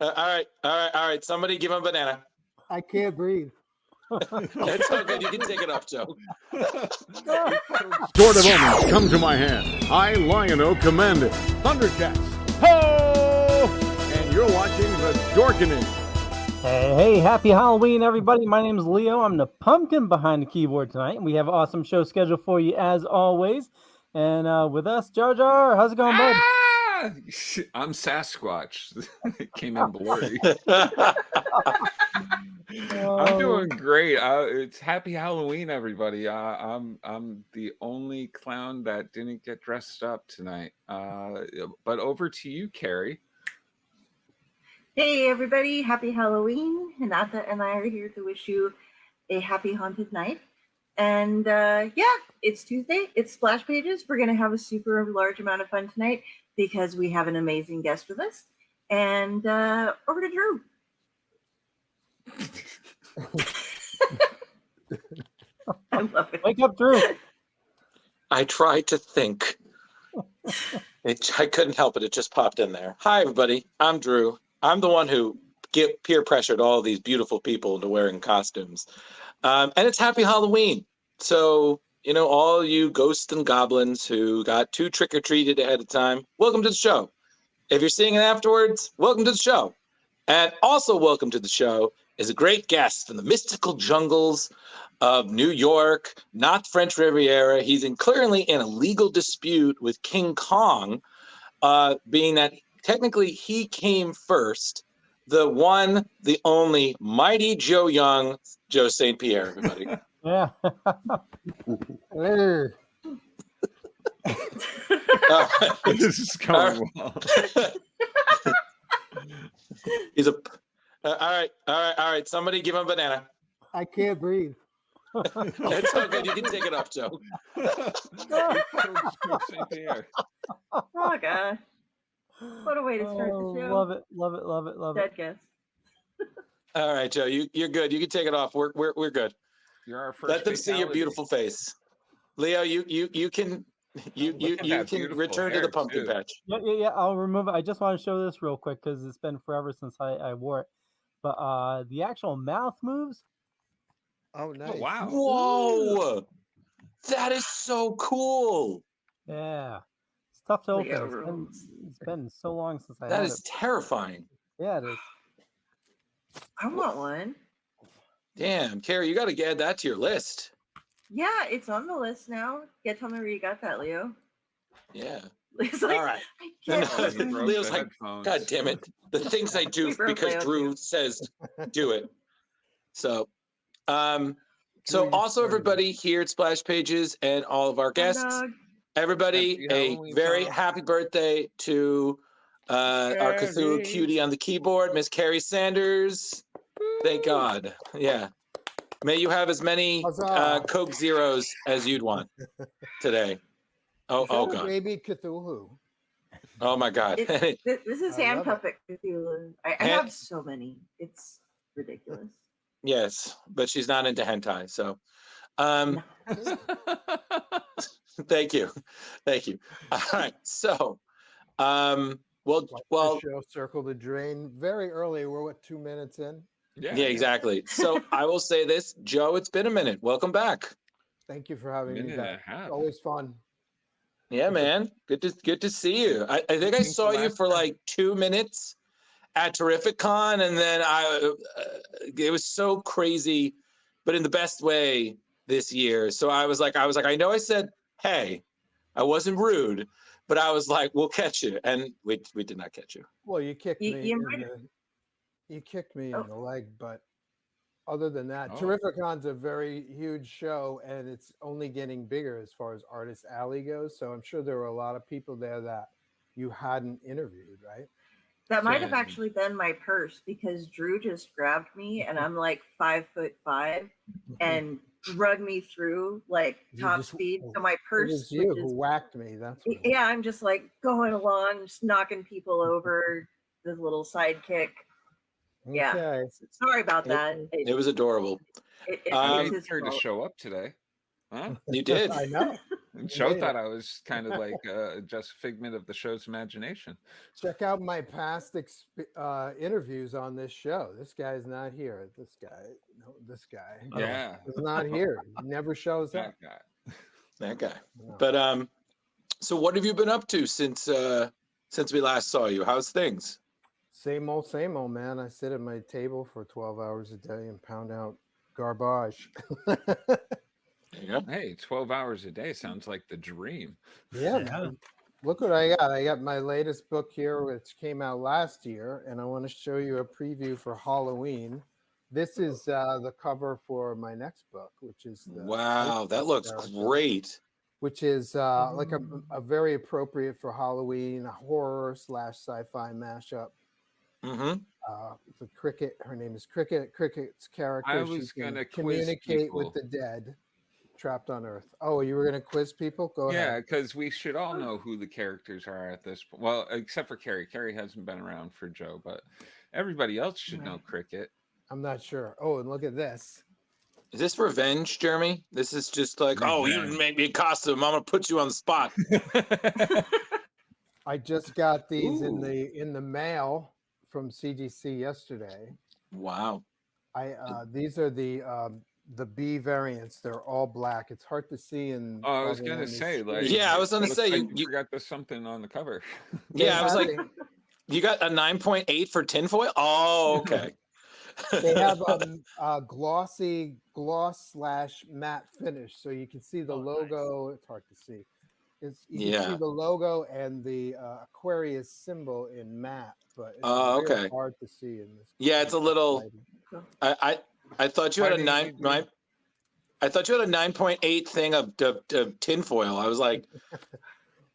All right. Somebody give him a banana. I can't breathe. It's all good. You can take it off, Joe. Sword of Omens, come to my hand. I, Lion-O, command it. Thundercats, ho! And you're watching the Dorkening. Hey, happy Halloween, everybody. My name is Leo. I'm the pumpkin behind the keyboard tonight, and we have an awesome show scheduled for you as always. And with us, Jar Jar. How's it going, bud? I'm Sasquatch. It came in blurry. I'm doing great. It's happy Halloween, everybody. I'm the only clown that didn't get dressed up tonight. But over to you, Carrie. Hey everybody, happy Halloween. Hinata and I are here to wish you a happy haunted night. And yeah, it's Tuesday, it's Splash Pages. We're going to have a super large amount of fun tonight because we have an amazing guest with us. And over to Drew. I love it. Wake up, Drew. I tried to think. I couldn't help it. It just popped in there. Hi, everybody. I'm Drew. I'm the one who peer pressured all these beautiful people into wearing costumes. And it's happy Halloween. So, you know, all you ghosts and goblins who got too trick-or-treated ahead of time, welcome to the show. If you're seeing it afterwards, welcome to the show. And also welcome to the show is a great guest from the mystical jungles of New York, not French Riviera. He's clearly in a legal dispute with King Kong, being that technically he came first. The one, the only, mighty Joe Young, Joe St. Pierre, everybody. Yeah. This is going well. He's a... all right. Somebody give him a banana. I can't breathe. It's all good. You can take it off, Joe. St. Pierre. Oh god. What a way to start the show. Love it. Dead guess. All right, Joe. You're good. You can take it off. We're good. You're our first. Let them see your beautiful face. Leo, you can return to the pumpkin patch. Yeah. I'll remove it. I just want to show this real quick because it's been forever since I wore it. But the actual mouth moves. Oh, nice. Oh, wow. Whoa. That is so cool. Yeah. It's tough to open. It's been so long since I had it. That is terrifying. Yeah, it is. I want one. Damn, Carrie, you got to add that to your list. Yeah, it's on the list now. Yeah, tell me where you got that, Leo. Yeah. Leo's like, All right. I can't. Leo's like, God damn it. The things I do because Drew says do it. So, also everybody here at Splash Pages and all of our guests, everybody, a very happy birthday to our Cthulhu cutie on the keyboard, Miss Carrie Sanders. Thank God. Yeah. May you have as many Coke Zeros as you'd want today. Oh God. Baby Cthulhu. Oh my God. This is hand puppet Cthulhu. I have so many. It's ridiculous. Yes, but she's not into hentai, so thank you. All right, so well, show Circle the Drain very early. We're 2 minutes in? Yeah, exactly. So I will say this, Joe, it's been a minute. Welcome back. Thank you for having me back. It's always fun. Yeah, man. Good to see you. I think I saw you for like 2 minutes at Terrificon, and then it was so crazy, but in the best way this year. So I was like, I know I said, hey, I wasn't rude, but I was like, we'll catch you, and we did not catch you. Well, you kicked me. You kicked me in the leg, but other than that, Terrificon's a very huge show, and it's only getting bigger as far as Artist Alley goes. So I'm sure there were a lot of people there that you hadn't interviewed, right? That might have actually been my purse because Drew just grabbed me, and I'm like 5'5" and drug me through like top speed. So my purse. It was you who whacked me. That's what yeah. I'm just like going along, just knocking people over. This little sidekick. Okay. Yeah. Sorry about that. It was adorable. I made sure to show up today. Huh? You did. I know. Joe thought I was kind of like just a figment of the show's imagination. Check out my past interviews on this show. This guy's not here. This guy. Yeah, is not here. He never shows up. That guy. No. But so what have you been up to since we last saw you? How's things? Same old, man. I sit at my table for 12 hours a day and pound out garbage. There you go. Hey, 12 hours a day sounds like the dream. Yeah, man. Look what I got. I got my latest book here, which came out last year, and I want to show you a preview for Halloween. This is the cover for my next book, which is wow, that looks great. Which is like a very appropriate for Halloween, a horror / sci-fi mashup. Mm-hmm. The Cricket, her name is Cricket. Cricket's character, I was going to communicate with the dead trapped on Earth. Oh, you were going to quiz people? Go ahead. Yeah, because we should all know who the characters are at this point. Well, except for Carrie. Carrie hasn't been around for Joe, but everybody else should know Cricket. I'm not sure. Oh, and look at this. Is this revenge, Jeremy? This is just like, oh, you didn't make me a costume. I'm gonna put you on the spot. I just got these in the mail from CGC yesterday. Wow. These are the B variants. They're all black. It's hard to see in. Oh, I was gonna say, like, yeah, I was gonna say like you forgot there's something on the cover. Yeah, I was like, you got a 9.8 for tinfoil? Oh, okay. They have a glossy gloss / matte finish, so you can see the logo. Nice. It's hard to see. You can see the logo and the Aquarius symbol in matte, but it's really hard to see in this. Yeah, it's a little. I thought you had a 9. I thought you had a 9.8 thing of tinfoil. I was like,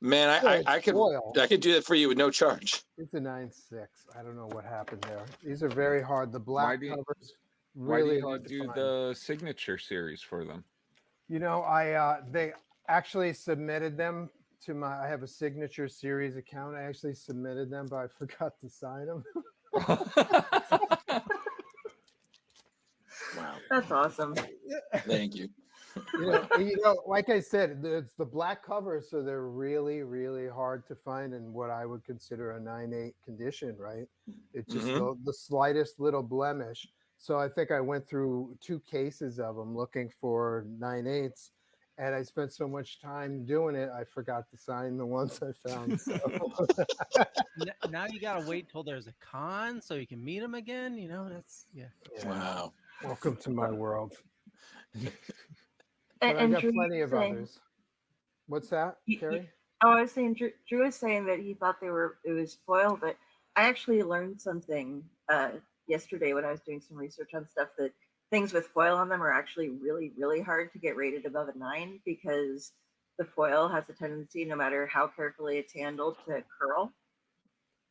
man, I could do that for you with no charge. It's a 9.6. I don't know what happened there. These are very hard. The black covers really hard to find. Why do you do the signature series for them? You know, they actually submitted them to I have a signature series account. I actually submitted them, but I forgot to sign them. Wow, that's awesome. Thank you. You know, like I said, it's the black cover, so they're really, really hard to find in what I would consider a 9.8 condition, right? It's just the slightest little blemish. So I think I went through 2 cases of them looking for 9.8s, and I spent so much time doing it, I forgot to sign the ones I found. So. Now you gotta wait till there's a con so you can meet them again. You know, yeah. Wow. Welcome to my world. And I got Drew plenty of others. What's that, Carrie? I was saying Drew was saying that he thought it was foil, but I actually learned something yesterday when I was doing some research on stuff, that things with foil on them are actually really, really hard to get rated above a 9, because the foil has a tendency, no matter how carefully it's handled, to curl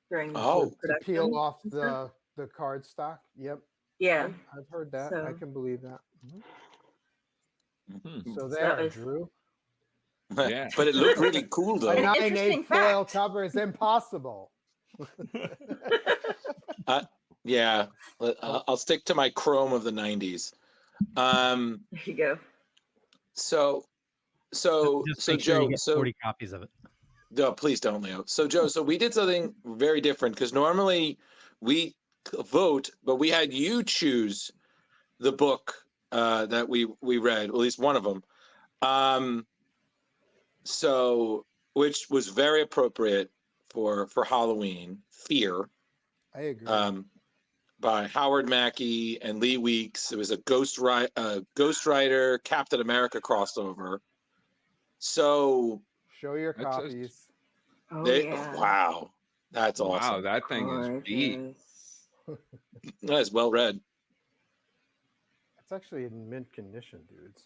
during production. To peel off the cardstock. Yep. Yeah, I've heard that. So, I can believe that. So Drew. Yeah, but it looked really cool though. A 9.8 foil cover is impossible. Yeah, I'll stick to my chrome of the 90s. There you go. So Joe, 40 copies of it. No, please don't, Leo. So Joe, we did something very different, because normally we vote, but we had you choose the book that we read, at least one of them. So which was very appropriate for Halloween. Fear. I agree. By Howard Mackey and Lee Weeks. It was a Ghost Rider Captain America crossover. So show your copies. Wow, that's awesome. Wow, that thing is beat. That is well read. It's actually in mint condition, dudes.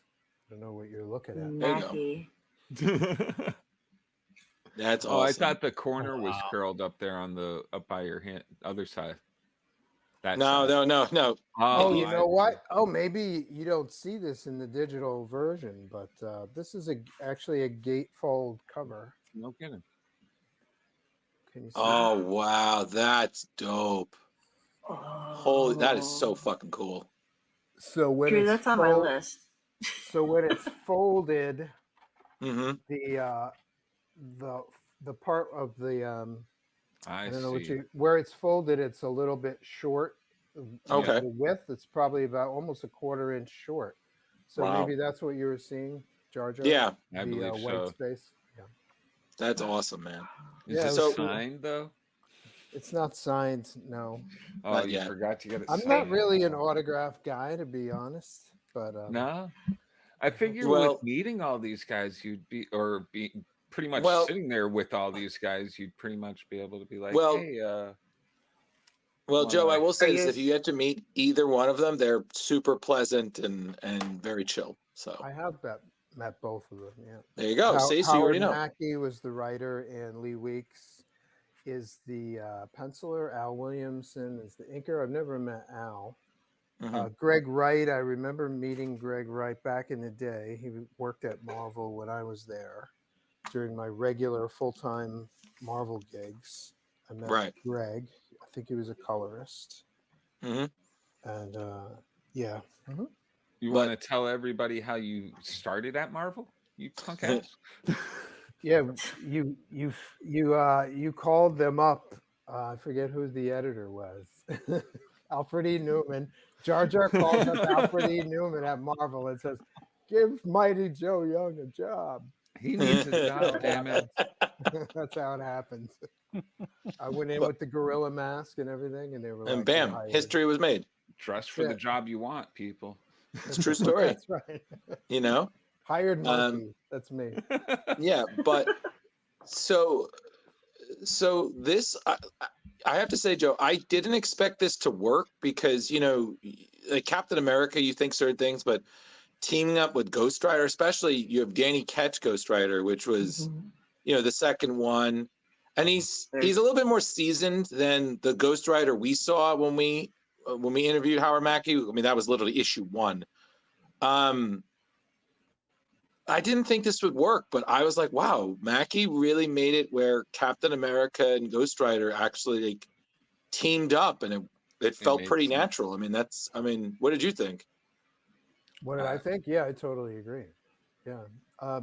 I don't know what you're looking at. Mackie. That's awesome. Oh, I thought the corner was curled up there up by your hand, other side. No. Oh, you know what? Oh, maybe you don't see this in the digital version, but this is actually a gatefold cover. No kidding. Can you see that? Wow, that's dope. Holy, that is so fucking cool. So when that's on my list. So when it's folded, Mm-hmm. The part of the I don't know what see. where it's folded, it's a little bit short. Okay. The width, it's probably about almost a 1/4 inch short. So Wow. maybe that's what you were seeing, Jar Jar. Yeah, I The believe white so. space. Yeah. that's awesome, man. Is Yeah, it So- signed though? It's not signed, no. Oh, Not you yet. forgot to get it I'm signed. not really an autograph guy, to be honest. But No, I figure Well- with meeting all these guys, you'd be pretty much Well- sitting there with all these guys. You'd pretty much be able to be like, Well- hey, Well, Joe, I will say Are this: you- if you get to meet either one of them, they're super pleasant and very chill. So I have met both of them. Yeah. there you go. See, so you Howard already know. Mackey was the writer, and Lee Weeks is the penciler. Al Williamson is the inker. I've never met Al. Mhm. Greg Wright, I remember meeting Greg Wright back in the day. He worked at Marvel when I was there during my regular full-time Marvel gigs. I met Right. Greg. I think he was a colorist. Mhm. And yeah. Mhm. you But- want to tell everybody how you started at Marvel? You punk ass. Yeah, you called them up. I forget who the editor was. Alfred E. Newman. Jar Jar calls up Alfred E. Newman at Marvel and says, "Give Mighty Joe Young a job." He needs a job, damn it. That's how it happens. I went in with the gorilla mask and everything, and they were And like, bam, "You're hired." history was made. Dress for the it. job you want, people. It's a true story. That's right. You know. Hired monkey. That's me. Yeah, but so this I have to say, Joe, I didn't expect this to work because like Captain America, you think certain things, but teaming up with Ghost Rider, especially you have Danny Ketch Ghost Rider, which was the second one, and he's a little bit more seasoned than the Ghost Rider we saw when we interviewed Howard Mackey. I mean, that was literally issue 1. I didn't think this would work, but I was like, wow, Mackey really made it where Captain America and Ghost Rider actually like teamed up, and it felt made pretty sense. natural. I mean, what did you think? What did I think? Yeah, I totally agree. Yeah.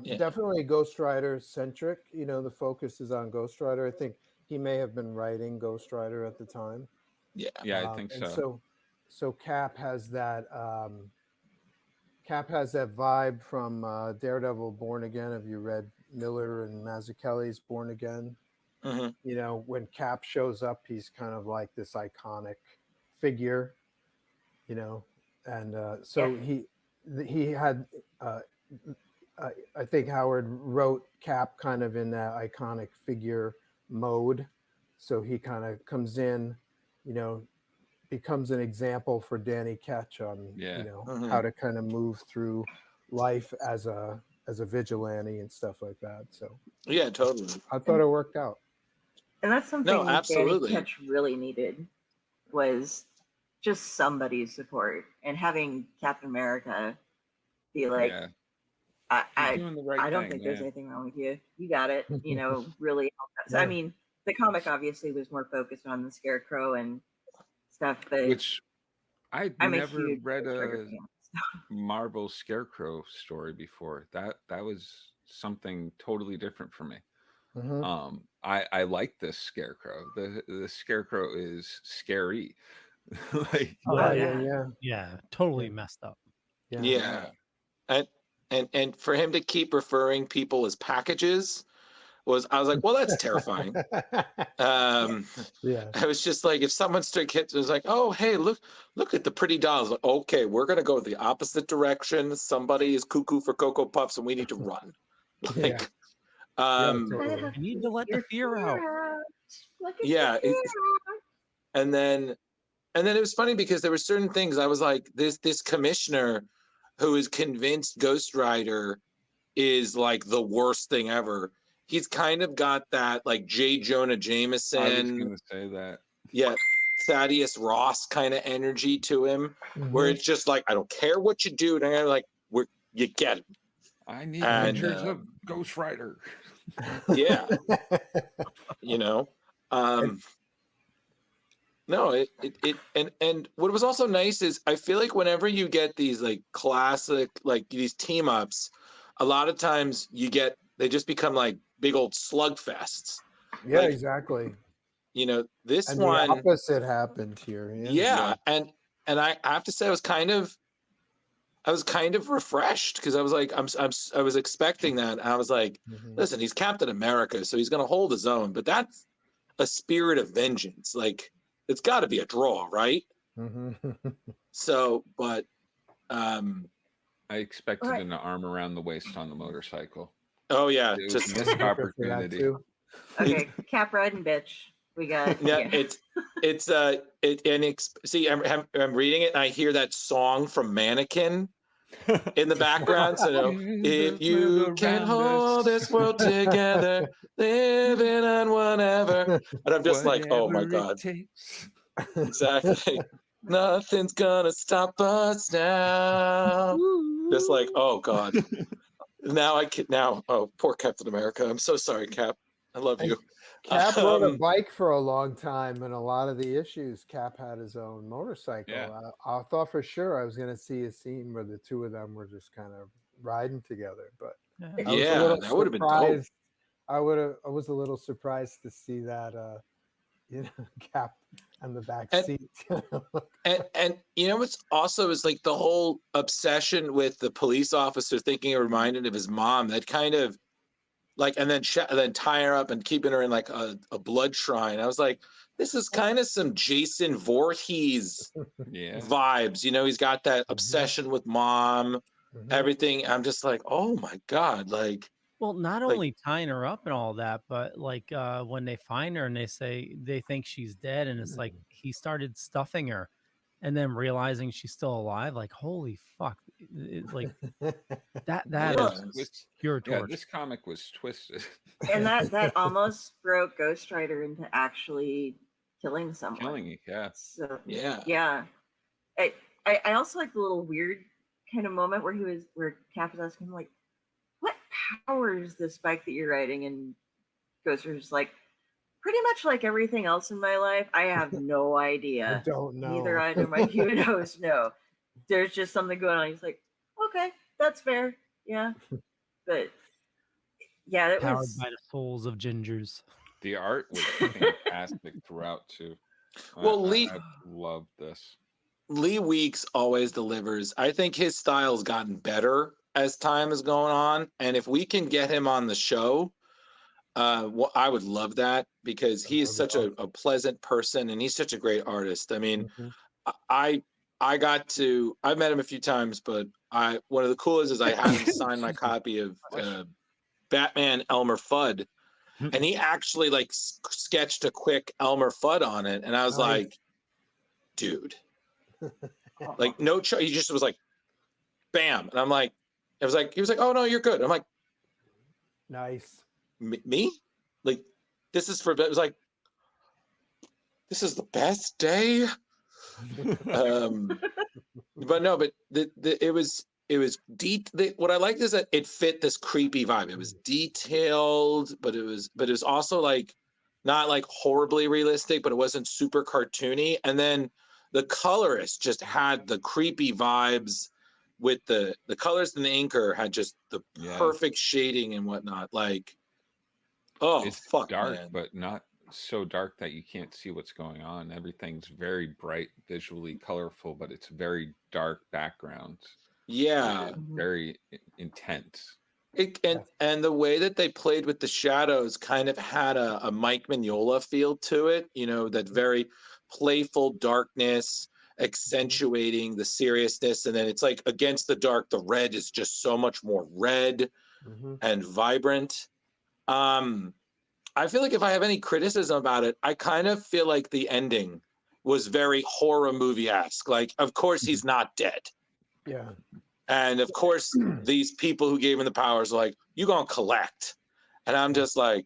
Yeah. Definitely Ghost Rider centric. The focus is on Ghost Rider. I think he may have been writing Ghost Rider at the time. Yeah. Yeah, I think And so. so Cap has that vibe from Daredevil Born Again. Have you read Miller and Mazzucchelli's Born Again? Mhm. When Cap shows up, he's kind of like this iconic figure, and so he had I think Howard wrote Cap kind of in that iconic figure mode. So he kind of comes in, becomes an example for Danny Ketch on, how to kind of move through life as a vigilante and stuff like that. So Yeah, totally. I thought it worked out. And that's something No, absolutely. Danny Ketch really needed, was just somebody's support, and having Captain America be like, Yeah. I Doing the right don't thing, think there's yeah. anything wrong with you. You got it. Really helped us. I Yeah. mean, the comic obviously was more focused on the Scarecrow and stuff, but Which I'd I'm a never huge read Ghost Rider a fan. Marvel Scarecrow story before. That was something totally different for me. Mhm. I like this Scarecrow. The Scarecrow is scary. Like, Oh, yeah. Yeah, totally messed up. Yeah. And for him to keep referring people as packages I was like, well, that's terrifying. Yeah. I was just like, if someone stood kids, it was like, oh, hey, look at the pretty dolls. Like, okay, we're gonna go the opposite direction. Somebody is cuckoo for Cocoa Puffs, and we need to run. Yeah. Like, Totally. You need to let the fear out. Look at Yeah, the fear and then it was funny because there were certain things I was like, this commissioner who is convinced Ghost Rider is like the worst thing ever. He's kind of got that like J. Jonah I was Jameson, gonna say that. yeah, Thaddeus Ross kind of energy to him, where it's just like, I don't care what you do, and I'm like, you get it. I need And, pictures of Ghost Rider. Yeah. No, it and what was also nice is I feel like whenever you get these like classic, like these team ups, a lot of times they just become like big old slugfests. Yeah, Like, exactly. This And one, the opposite happened here. yeah. And I have to say I was kind of refreshed, because I was like, I was expecting that. And I was like, listen, he's Captain America, so he's going to hold his own, but that's a spirit of vengeance. Like, it's got to be a draw, right? So, but I expected an arm around the waist on the motorcycle. Oh yeah, it just was missed opportunity. Okay, Cap riding bitch. We got see, I'm reading it and I hear that song from Mannequin in the background. So if you can hold this world together, living on whatever, and I'm just like, oh my god, exactly. Nothing's gonna stop us now. Just like, oh god. Oh, poor Captain America. I'm so sorry, Cap. I love you. Cap rode a bike for a long time, and a lot of the issues, Cap had his own motorcycle. Yeah. I thought for sure I was going to see a scene where the two of them were just kind of riding together, but that would have been dope. I was a little surprised to see that Cap on the back seat. and what's also is like the whole obsession with the police officer thinking it reminded of his mom, that kind of like, and then tying her up and keeping her in like a blood shrine. I was like, this is kind of some Jason Voorhees vibes. He's got that obsession with mom, everything. I'm just like, oh my god, like. Well, not only tying her up and all that, but like when they find her and they say they think she's dead, and it's like he started stuffing her, and then realizing she's still alive. Like, holy fuck! Like that is pure torture. Yeah, this comic was twisted, and that almost broke Ghost Rider into actually killing someone. So, yeah. I also like the little weird kind of moment where Cap is asking him like, what power is this bike that you're riding? And Ghost Rider's like, pretty much like everything else in my life, I have no idea. I don't know. Neither I nor my human host know. There's just something going on. He's like, okay, that's fair. Yeah. But yeah, it powered was by the souls of gingers. The art was fantastic throughout too. Well, I love this. Lee Weeks always delivers. I think his style's gotten better as time is going on, and if we can get him on the show, I would love that, because he is such a pleasant person, and he's such a great artist. I mean, I've met him a few times, but one of the coolest is I had him sign my copy of Batman Elmer Fudd, and he actually like sketched a quick Elmer Fudd on it, and I was like, dude, like no, he just was like, bam, and I'm like. He was like, oh no, you're good. I'm like, nice. Me? Like, this is it was like, this is the best day. But no, but it was what I liked is that it fit this creepy vibe. It was detailed, but it was also like not like horribly realistic, but it wasn't super cartoony. And then the colorist just had the creepy vibes. With the colors and the inker had just the perfect shading and whatnot. Like, it's fuck, dark, man. But not so dark that you can't see what's going on. Everything's very bright, visually colorful, but it's very dark background. Yeah, very intense. And the way that they played with the shadows kind of had a Mike Mignola feel to it. That very playful darkness. Accentuating the seriousness, and then it's like against the dark, the red is just so much more red and vibrant. I feel like if I have any criticism about it, I kind of feel like the ending was very horror movie-esque. Like, of course he's not dead. Yeah. And of course these people who gave him the powers are like, you gonna collect. And I'm just like,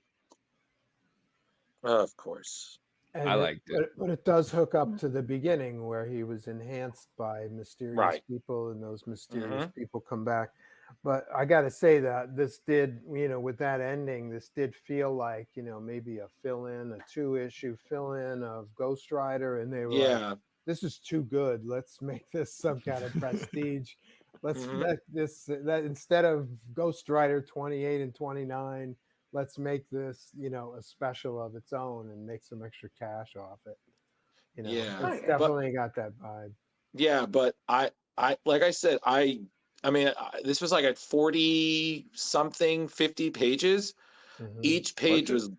of course. And I liked it. But it does hook up to the beginning where he was enhanced by mysterious people, and those mysterious people come back. But I got to say that this did, with that ending, this did feel like, maybe a fill-in, a 2-issue fill-in of Ghost Rider. And they were like, this is too good. Let's make this some kind of prestige Let's Mhm. make this that instead of Ghost Rider 28 and 29, let's make this, a special of its own and make some extra cash off it. Yeah, Oh, It's yeah. definitely got that vibe. yeah, but like I said, I mean, this was like at 40 something, 50 pages. Mhm. Each page Was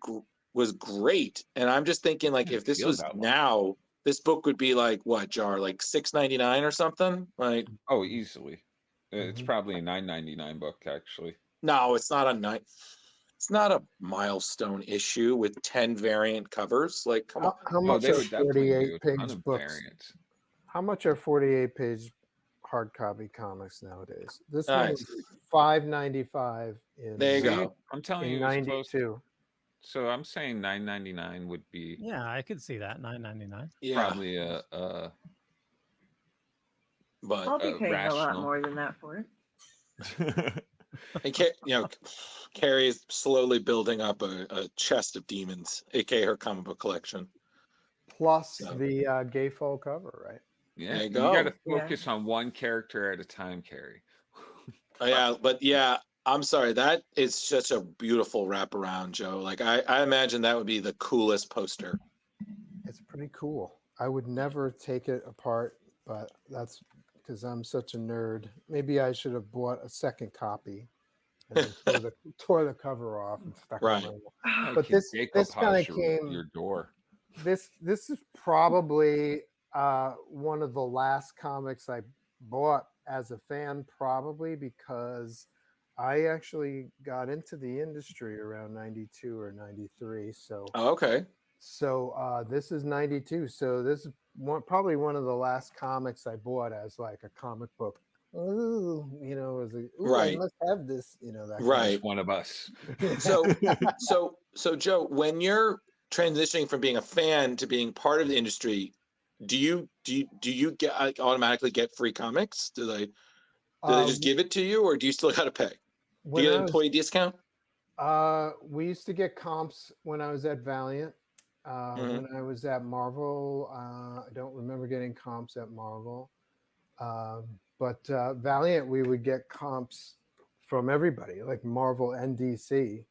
was great, and I'm just thinking, like, Didn't if this feel was that long. now, this book would be like what, Jar, like $6.99 or something? Like, Oh, easily. It's Mhm. probably a $9.99 book, actually. no, it's not a night. It's not a milestone issue with 10 variant covers. Like, come on. How Oh, much they are would definitely do 48 a ton page of books? variants. How much are 48-page hard copy comics nowadays? This All one right, was $5.95 in there you See, go. I'm telling in you, it's close. '92. So I'm saying $9.99 would be Yeah, I could see that. $9.99. Yeah, probably but I'll be paying a lot rational. more than that for it. and Carrie is slowly building up a chest of demons, aka her comic book collection. Plus So, the gatefold cover, right? Yeah, there you you got to go. Yeah. focus on one character at a time, Carrie. Oh, yeah, but yeah, I'm sorry. That is such a beautiful wraparound, Joe. Like, I imagine that would be the coolest poster. It's pretty cool. I would never take it apart, but that's because I'm such a nerd. Maybe I should have bought a second copy and then tore the cover off and stuck Right. it on. I But could this kind of decoupage came. your door. This is probably one of the last comics I bought as a fan, probably because I actually got into the industry around 92 or 93. So Oh, okay. this is 92. So this is probably one of the last comics I bought as like a comic book. Ooh, as a ooh, Right. I must have this, that Right. Just one of us. So Joe, when you're transitioning from being a fan to being part of the industry, do you get automatically get free comics? Do they just give it to you, or do you still got to pay? Do when you get I an was employee discount? we used to get comps when I was at Valiant. Mhm. When I was at Marvel, I don't remember getting comps at Marvel. But Valiant, we would get comps from everybody, like Marvel and DC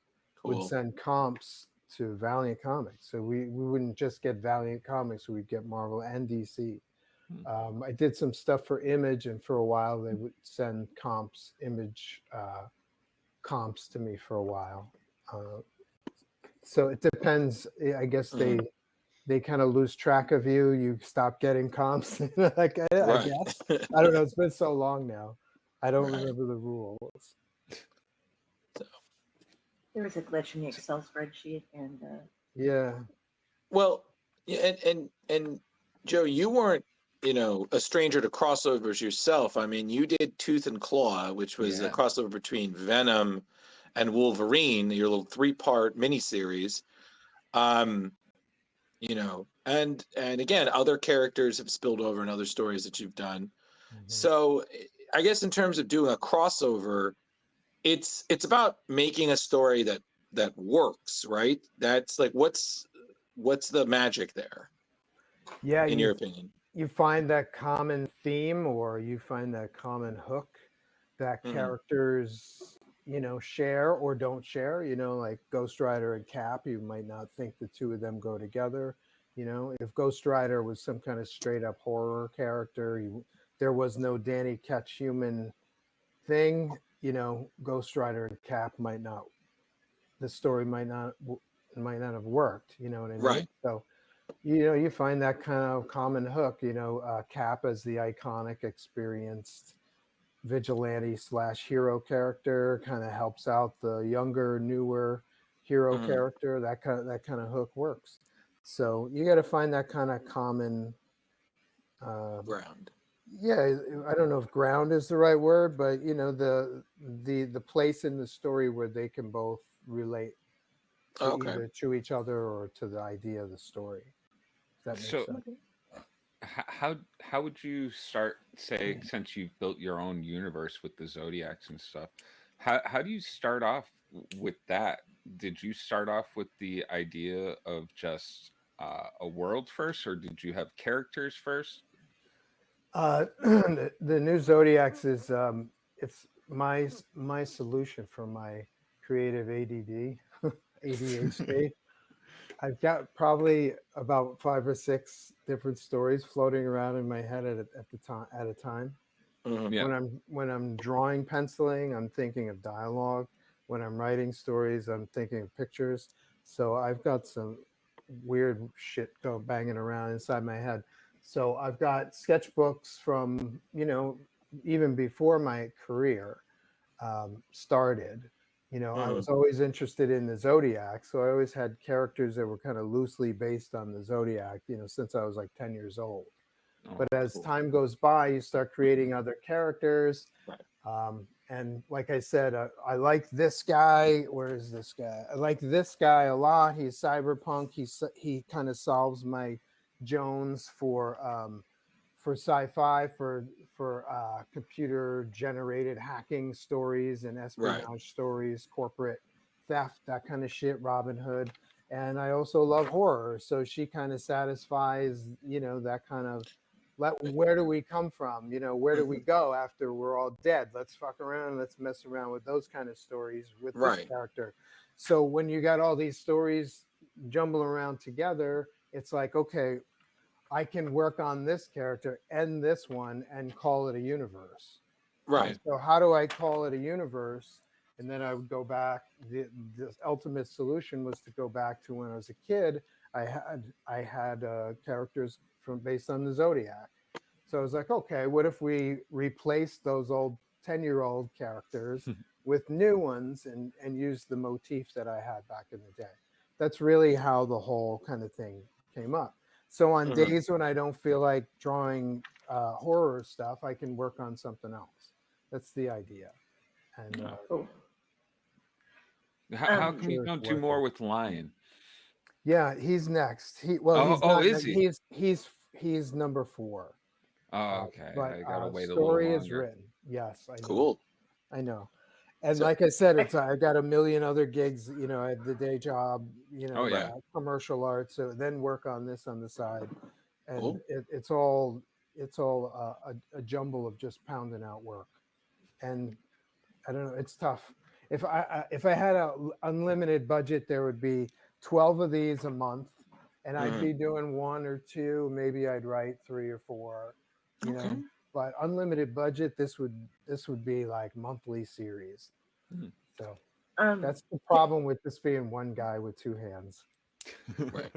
would Cool. send comps to Valiant Comics. So we wouldn't just get Valiant Comics, we'd get Marvel and DC. I did some stuff for Image, and for a while they would send Image comps to me for a while. So it depends. I guess Mhm. they kind of lose track of you. You stop getting comps. Like I Right. guess I don't know. It's been so long now. I don't Right. remember the rules. There was a glitch in the Excel spreadsheet, and Yeah. Well, yeah, and Joe, you weren't, a stranger to crossovers yourself. I mean, you did Tooth and Claw, which was a Yeah. crossover between Venom and Wolverine, your little 3-part miniseries. And again, other characters have spilled over in other stories that you've done. So I guess in terms of doing a crossover, it's about making a story that works, right? That's like what's the magic there, Yeah. in your opinion? You find that common theme, or you find that common hook that Mhm. characters share or don't share. Like Ghost Rider and Cap, you might not think the two of them go together. If Ghost Rider was some kind of straight up horror character, there was no Danny Catch Human thing. Ghost Rider and Cap the story might not have worked. You know what I mean? Right. So you find that kind of common hook. Cap as the iconic, experienced vigilante / hero character kind of helps out the younger, newer hero Mhm. character. That kind of hook works. So you got to find that kind of common Ground. yeah, I don't know if ground is the right word, but the place in the story where they can both relate to Okay. either to each other or to the idea of the story. If that makes So sense. how would you start, say, since you've built your own universe with the Zodiacs and stuff, how do you start off with that? Did you start off with the idea of just a world first, or did you have characters first? The new Zodiacs is it's my solution for my creative ADD, ADHD. I've got probably about 5 or 6 different stories floating around in my head at a time. Mhm. Yeah. When I'm drawing, penciling, I'm thinking of dialogue. When I'm writing stories, I'm thinking of pictures. So I've got some weird shit banging around inside my head. So I've got sketchbooks from, even before my career started. I Mhm. was always interested in the Zodiac. So I always had characters that were kind of loosely based on the Zodiac, since I was like 10 years old. Oh, But as cool. time goes by, you start creating other characters. Right. And like I said, I like this guy. Where is this guy? I like this guy a lot. He's cyberpunk. He kind of solves my Jones for sci-fi, for computer generated hacking stories and espionage stories, corporate theft, that kind of shit, Robin Hood. And I also love horror. So she kind of satisfies, that kind of where do we come from? Where do we go after we're all dead? Let's fuck around. Let's mess around with those kind of stories with this Right. character. So when you got all these stories jumble around together, it's like, okay, I can work on this character and this one and call it a universe. Right. So how do I call it a universe? And then I would go back. The ultimate solution was to go back to when I was a kid. I had characters based on the Zodiac. So I was like, okay, what if we replace those old 10-year-old characters with new ones and use the motif that I had back in the day? That's really how the whole kind of thing came up. So on days when I don't feel like drawing horror stuff, I can work on something else. That's the idea. And Cool. How come you don't do more with Lion? yeah, he's next. He's is he? He's number 4. Oh, okay. But I gotta wait a little story longer. is written. Yes, I know. Cool. I know. And So- like I said, I got a million other gigs. I had the day job. Oh, yeah. Commercial art. So then work on this on the side, and Cool. it's all a jumble of just pounding out work. And I don't know. It's tough. If I had an unlimited budget, there would be 12 of these a month, and I'd be doing 1 or 2. Maybe I'd write 3 or 4. Okay. But unlimited budget, this would be like monthly series. So that's the problem with this being one guy with 2 hands. Right.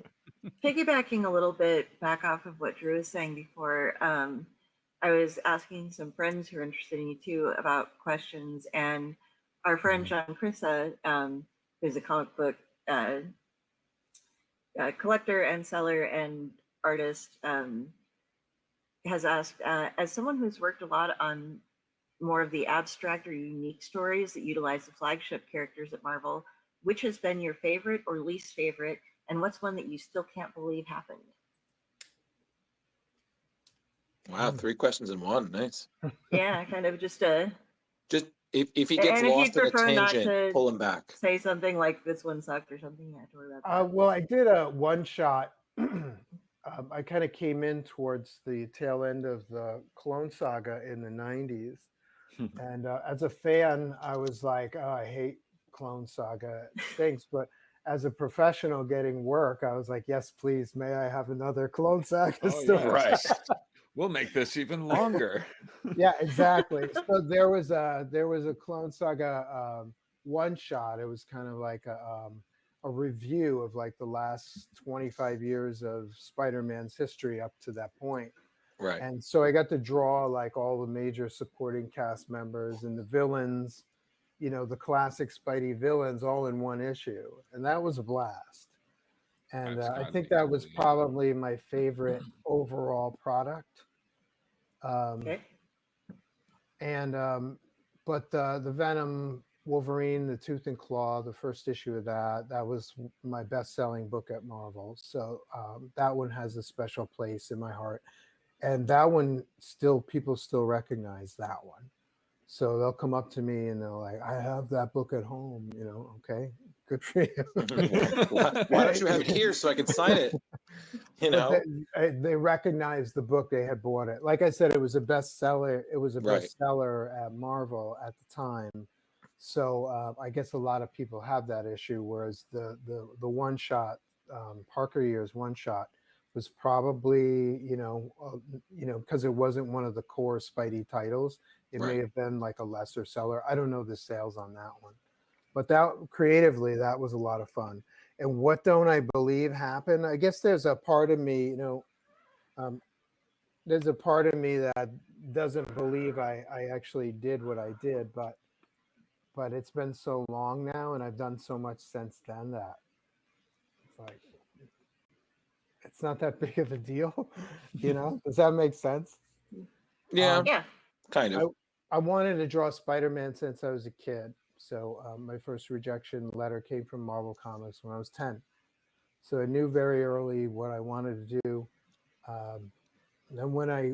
Piggybacking a little bit back off of what Drew was saying before, I was asking some friends who are interested in you too about questions, and our friend John Crissa, who's a comic book collector and seller and artist, has asked, as someone who's worked a lot on more of the abstract or unique stories that utilize the flagship characters at Marvel, which has been your favorite or least favorite, and what's one that you still can't believe happened? Wow, 3 questions in one. Nice. Yeah, kind of just if he gets and if lost you'd in a prefer not tangent, to pull him back. say something like this one sucked or something, you have to worry about that. Well, I did a one shot. I kind of came in towards the tail end of the Clone Saga in the 90s. And as a fan, I was like, oh, I hate Clone Saga. It stinks. But as a professional getting work, I was like, yes, please, may I have another Clone Saga story? Yeah. Right. We'll make this even longer. Yeah, exactly. So there was a Clone Saga one shot. It was kind of like a review of like the last 25 years of Spider-Man's history up to that point. Right. And so I got to draw like all the major supporting cast members and the villains, the classic Spidey villains all in one issue. And that was a blast. And I think that was probably my favorite overall product. Okay. And but the Venom Wolverine, the Tooth and Claw, the first issue of that was my best-selling book at Marvel. So that one has a special place in my heart. And that one people still recognize that one. So they'll come up to me and they're like, I have that book at home, okay, good for you. Why don't you have it here so I can sign it? You But know, they recognized the book. They had bought it. Like I said, it was a bestseller. It was a Right. bestseller at Marvel at the time. So I guess a lot of people have that issue. Whereas the one shot, Parker Year's one shot, was probably because it wasn't one of the core Spidey titles. It may Right. have been like a lesser seller. I don't know the sales on that one, but that creatively that was a lot of fun. And what don't I believe happened? I guess there's a part of me, there's a part of me that doesn't believe I actually did what I did, but it's been so long now, and I've done so much since then that it's like it's not that big of a deal, Does that make sense? Yeah, Yeah. kind of. I wanted to draw Spider-Man since I was a kid. So my first rejection letter came from Marvel Comics when I was 10. So I knew very early what I wanted to do. And then when I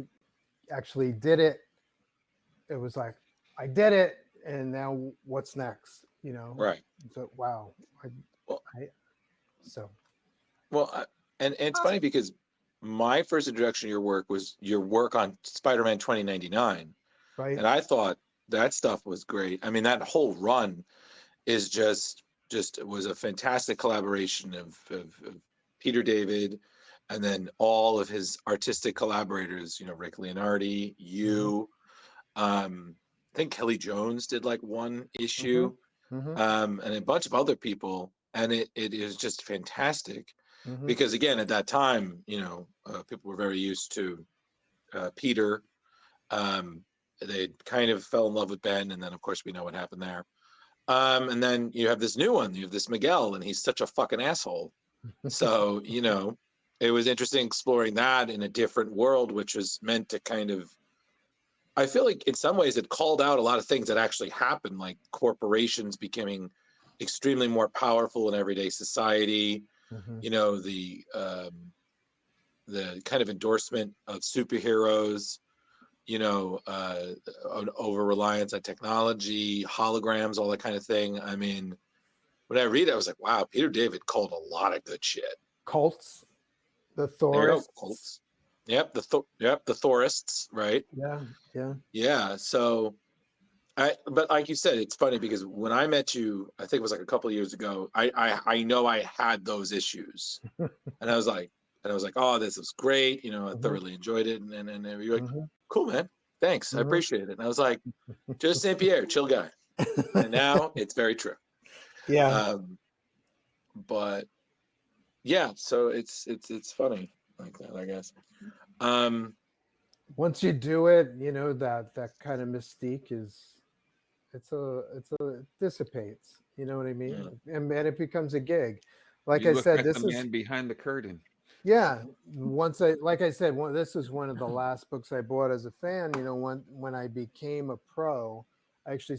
actually did it, it was like, I did it. And now what's next? Right. So, wow. And it's funny because my first introduction to your work was your work on Spider-Man 2099. Right. And I thought that stuff was great. I mean, that whole run is just was a fantastic collaboration of Peter David, and then all of his artistic collaborators, Rick Leonardi, you, I think Kelly Jones did like one issue, and a bunch of other people. And it is just fantastic because, again, at that time, people were very used to Peter. They kind of fell in love with Ben, and then of course we know what happened there. And then you have this new one, you have this Miguel, and he's such a fucking asshole. So, it was interesting exploring that in a different world, which was meant to kind of, I feel like in some ways it called out a lot of things that actually happened, like corporations becoming extremely more powerful in everyday society, the kind of endorsement of superheroes, an over reliance on technology, holograms, all that kind of thing. I mean, when I read it, I was like, wow, Peter David called a lot of good shit. Cults, the There you go, Thorists. cults. Yep, the Thorists, right? Yeah. So, but like you said, it's funny because when I met you, I think it was like a couple of years ago. I know I had those issues, and I was like, oh, this was great. I thoroughly enjoyed it, and you're like, cool, man. Thanks. I appreciate it. And I was like, just St. Pierre, chill guy. And now it's very true. Yeah. But yeah, so it's funny like that, I guess. Once you do it, that kind of mystique it dissipates. You know what I mean? Yeah. And it becomes a gig. Like You I look said, like this the is man behind the curtain. Yeah. Like I said, this is one of the last books I bought as a fan. When I became a pro, I actually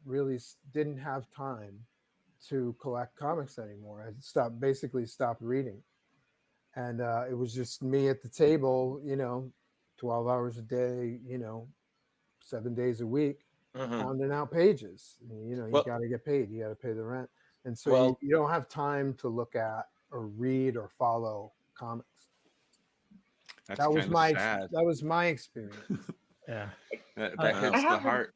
really didn't have time to collect comics anymore. I basically stopped reading. And it was just me at the table, 12 hours a day, 7 days a week, pounding out pages. You got to get paid. You got to pay the rent. And so you don't have time to look at or read or follow comics. That was my experience. Yeah. That hits the heart.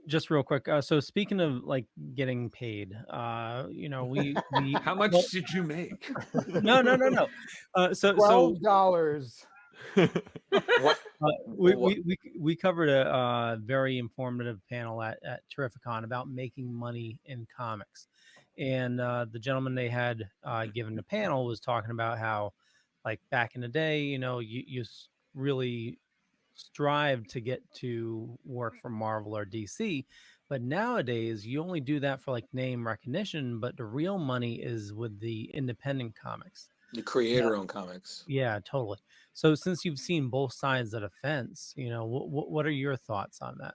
Just real quick. So speaking of like getting paid, we How much did you make? No. $12. We covered a very informative panel at Terrificon about making money in comics, and the gentleman they had given the panel was talking about how, like back in the day, you really strive to get to work for Marvel or DC, but nowadays you only do that for like name recognition, but the real money is with the independent comics, the creator-owned comics. Yeah, totally. So since you've seen both sides of the fence, what are your thoughts on that?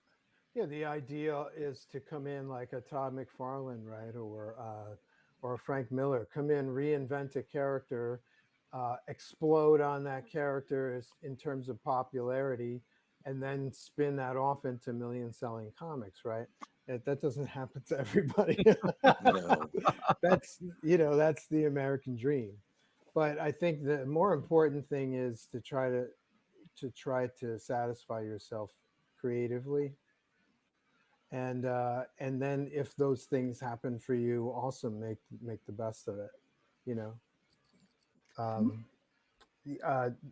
Yeah, the idea is to come in like a Todd McFarlane, right, or Frank Miller, come in, reinvent a character, explode on that character in terms of popularity, and then spin that off into million-selling comics, right? That doesn't happen to everybody. No. That's the American dream. But I think the more important thing is to try to satisfy yourself creatively, and then if those things happen for you, also make the best of it. You know,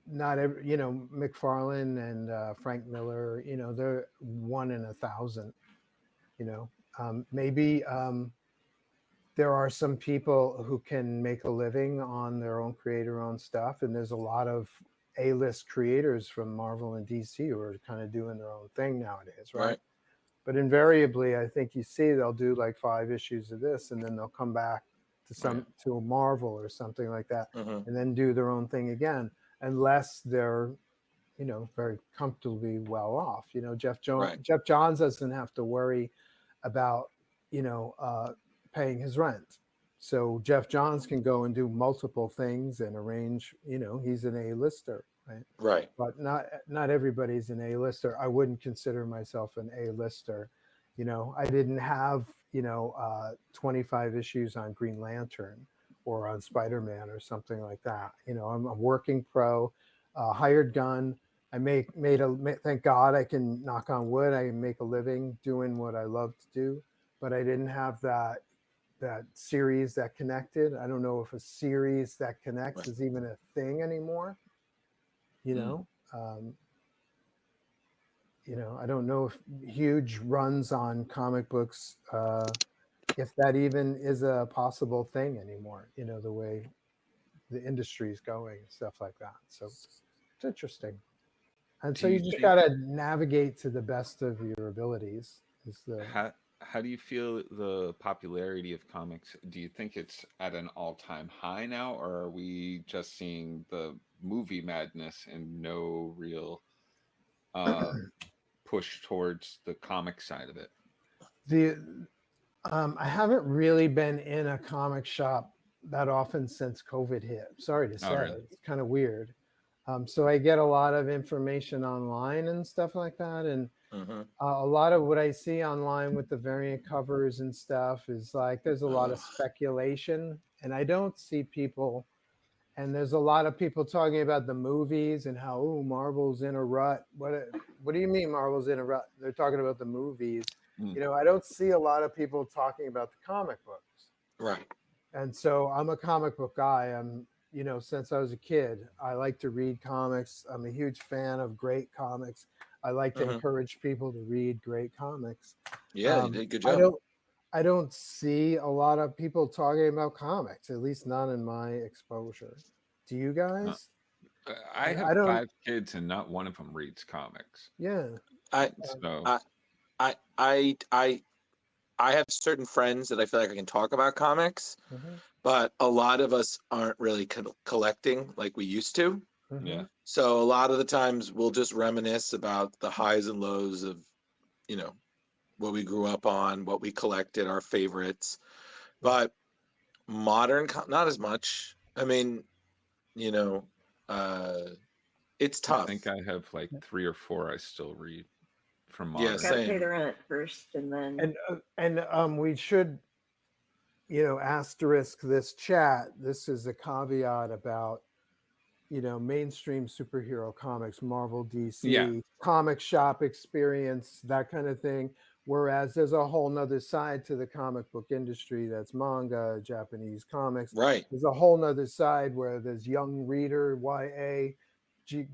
not every, McFarlane and Frank Miller, they're 1 in 1,000. Maybe there are some people who can make a living on their own, create their own stuff, and there's a lot of A-list creators from Marvel and DC who are kind of doing their own thing nowadays, right? But invariably, I think you see they'll do like 5 issues of this, and then they'll come back to a Marvel or something like that, and then do their own thing again, unless they're, very comfortably well off. Jeff Johns doesn't have to worry about, paying his rent. So Jeff Johns can go and do multiple things and arrange, he's an A-lister, right? Right. But not everybody's an A-lister. I wouldn't consider myself an A-lister. I didn't have, 25 issues on Green Lantern or on Spider-Man or something like that. I'm a working pro, hired gun. Thank God I can, knock on wood, I can make a living doing what I love to do, but I didn't have that series that connected. I don't know if a series that connects is even a thing anymore. I don't know if huge runs on comic books, if that even is a possible thing anymore, the way the industry is going and stuff like that. So it's interesting. And so you just got to navigate to the best of your abilities. How do you feel the popularity of comics? Do you think it's at an all-time high now, or are we just seeing the movie madness and no real push towards the comic side of it? I haven't really been in a comic shop that often since COVID hit. Sorry to say, really? It's kind of weird. So I get a lot of information online and stuff like that, and a lot of what I see online with the variant covers and stuff is like there's a lot of speculation, and I don't see people. And there's a lot of people talking about the movies and how Marvel's in a rut. What do you mean Marvel's in a rut? They're talking about the movies. I don't see a lot of people talking about the comic books. Right. And so I'm a comic book guy. I'm, since I was a kid, I like to read comics. I'm a huge fan of great comics. I like to encourage people to read great comics. Yeah, you did a good job. I don't see a lot of people talking about comics, at least not in my exposure. Do you guys? I have 5 kids and not one of them reads comics. Yeah. I have certain friends that I feel like I can talk about comics, but a lot of us aren't really collecting like we used to. Yeah. So a lot of the times we'll just reminisce about the highs and lows of, what we grew up on, what we collected, our favorites. But modern, not as much. I mean, it's tough. I think I have like 3 or 4 I still read from modern. Yeah, Gotta pay the rent first, and then we should, asterisk this chat. This is a caveat about, mainstream superhero comics, Marvel, DC, comic shop experience, that kind of thing. Whereas there's a whole nother side to the comic book industry that's manga, Japanese comics. Right. There's a whole nother side where there's young reader, YA,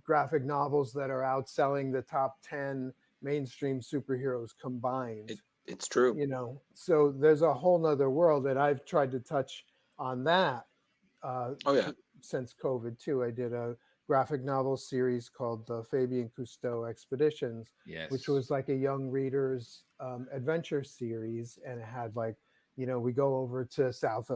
graphic novels that are outselling the top 10 mainstream superheroes combined. It's true. So there's a whole nother world that I've tried to touch on that. Since COVID too. I did a graphic novel series called the Fabian Cousteau Expeditions, which was like a young reader's adventure series, and it had like, we go over to South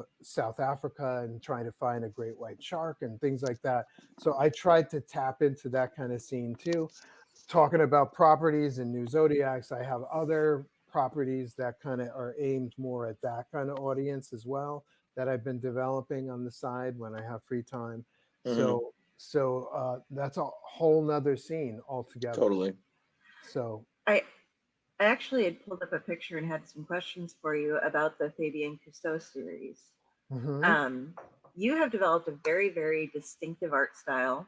Africa and trying to find a great white shark and things like that. So I tried to tap into that kind of scene too. Talking about properties and new Zodiacs, I have other properties that kind of are aimed more at that kind of audience as well, that I've been developing on the side when I have free time. So that's a whole nother scene altogether. Totally. So I actually had pulled up a picture and had some questions for you about the Fabian Cousteau series. you have developed a very, very distinctive art style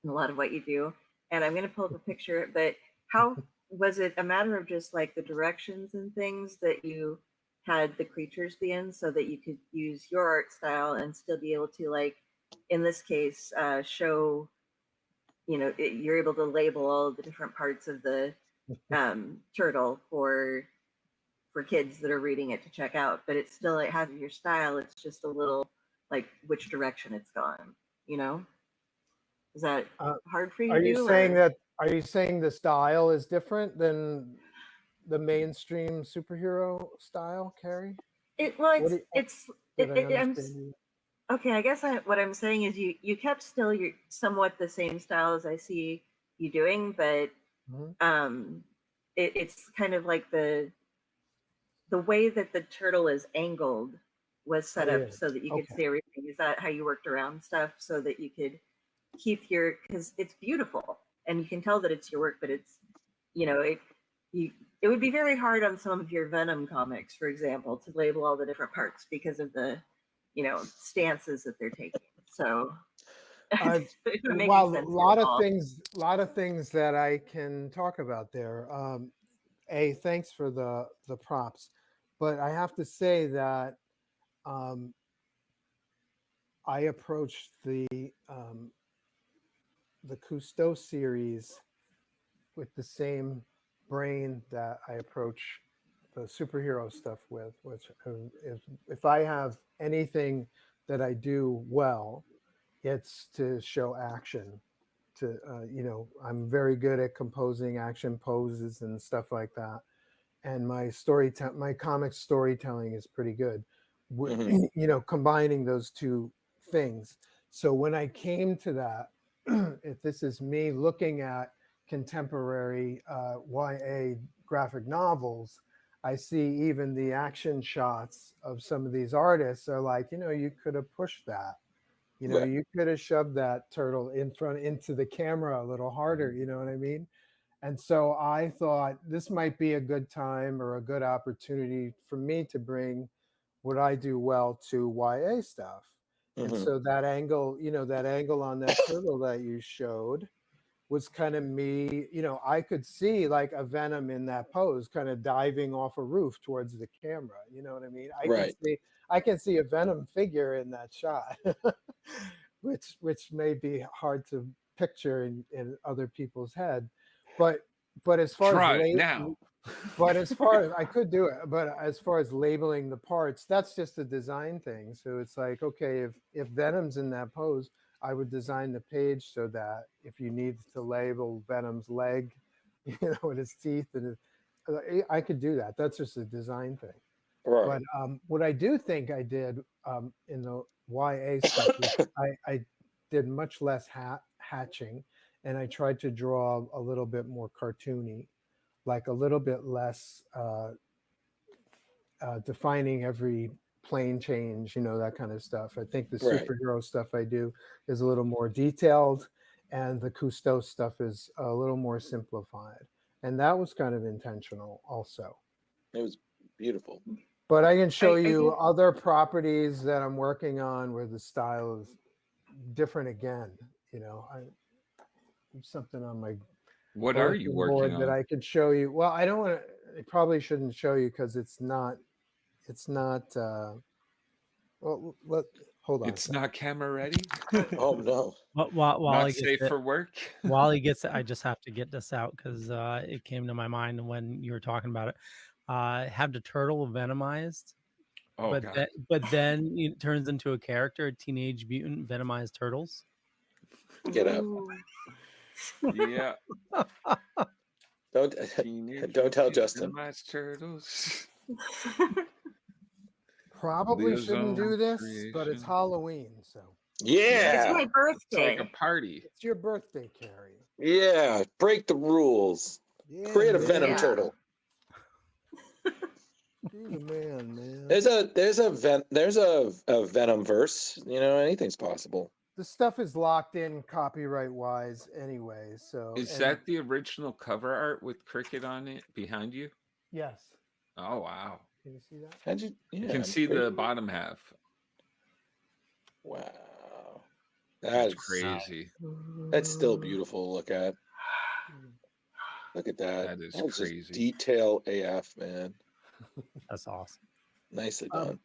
in a lot of what you do. And I'm going to pull up a picture, but how was it a matter of just like the directions and things that you had the creatures be in so that you could use your art style and still be able to, like, in this case, show, you know, you're able to label all of the different parts of the turtle for kids that are reading it to check out, but it has your style. It's just a little like which direction it's gone, you know? Is that hard for you Are to you do? saying that? Are you saying the style is different than the mainstream superhero style, Carrie? Okay. I guess what I'm saying is you kept still your somewhat the same style as I see you doing, but it's kind of like the way that the turtle is angled was set up so that you could see everything. Is that how you worked around stuff so that you could keep because it's beautiful and you can tell that it's your work, but it's, you know, it would be very hard on some of your Venom comics, for example, to label all the different parts because of the, you know, stances that they're taking. So well, a lot of things that I can talk about there. Thanks for the props, but I have to say that I approached the Cousteau series with the same brain that I approach the superhero stuff with, which if I have anything that I do well, it's to show action. To you know, I'm very good at composing action poses and stuff like that, and my comic storytelling is pretty good. You know, combining those two things. So when I came to that, if this is me looking at contemporary YA graphic novels, I see even the action shots of some of these artists are like, you know, you could have pushed that. You know, you could have shoved that turtle into the camera a little harder, you know what I mean? And so I thought this might be a good time or a good opportunity for me to bring what I do well to YA stuff. And so that angle, you know, that angle on that turtle that you showed was kind of me, you know, I could see like a Venom in that pose kind of diving off a roof towards the camera. You know what I mean? I can see a Venom figure in that shot, which may be hard to picture in other people's head. But as far as I could do it, but as far as labeling the parts, that's just a design thing. So it's like, okay, if Venom's in that pose, I would design the page so that if you need to label Venom's leg, you know, with his teeth, and I could do that. That's just a design thing. Right. But what I do think I did in the YA stuff is I did much less hatching, and I tried to draw a little bit more cartoony, like a little bit less defining every plane change, you know, that kind of stuff. I think the superhero stuff I do is a little more detailed, and the Cousteau stuff is a little more simplified. And that was kind of intentional also. It was beautiful. But I can show you other properties that I'm working on where the style is different again. You know, something on my what are you working on that I could show you. Well, I don't want to. I probably shouldn't show you because it's not. Well, hold on. It's not camera ready. Oh no! While not safe for work. While he gets it, I just have to get this out because it came to my mind when you were talking about it. Have the turtle venomized, but then it turns into a character, a teenage mutant venomized turtles. Get out! Yeah. Don't tell Justin. Venomized turtles. Probably shouldn't do this, but it's Halloween, so. Yeah. It's my birthday. It's like a party. It's your birthday, Carrie. Yeah. Break the rules. Yeah, create a Venom turtle. Man. There's a Venom verse. You know, anything's possible. The stuff is locked in copyright wise anyway. So is that the original cover art with Cricket on it behind you? Yes. Oh wow. Can you see that? You can see the bottom half. Wow. That's crazy. That's still beautiful to look at. Look at that. That is That's just crazy. detail AF, man. That's awesome. Nicely done.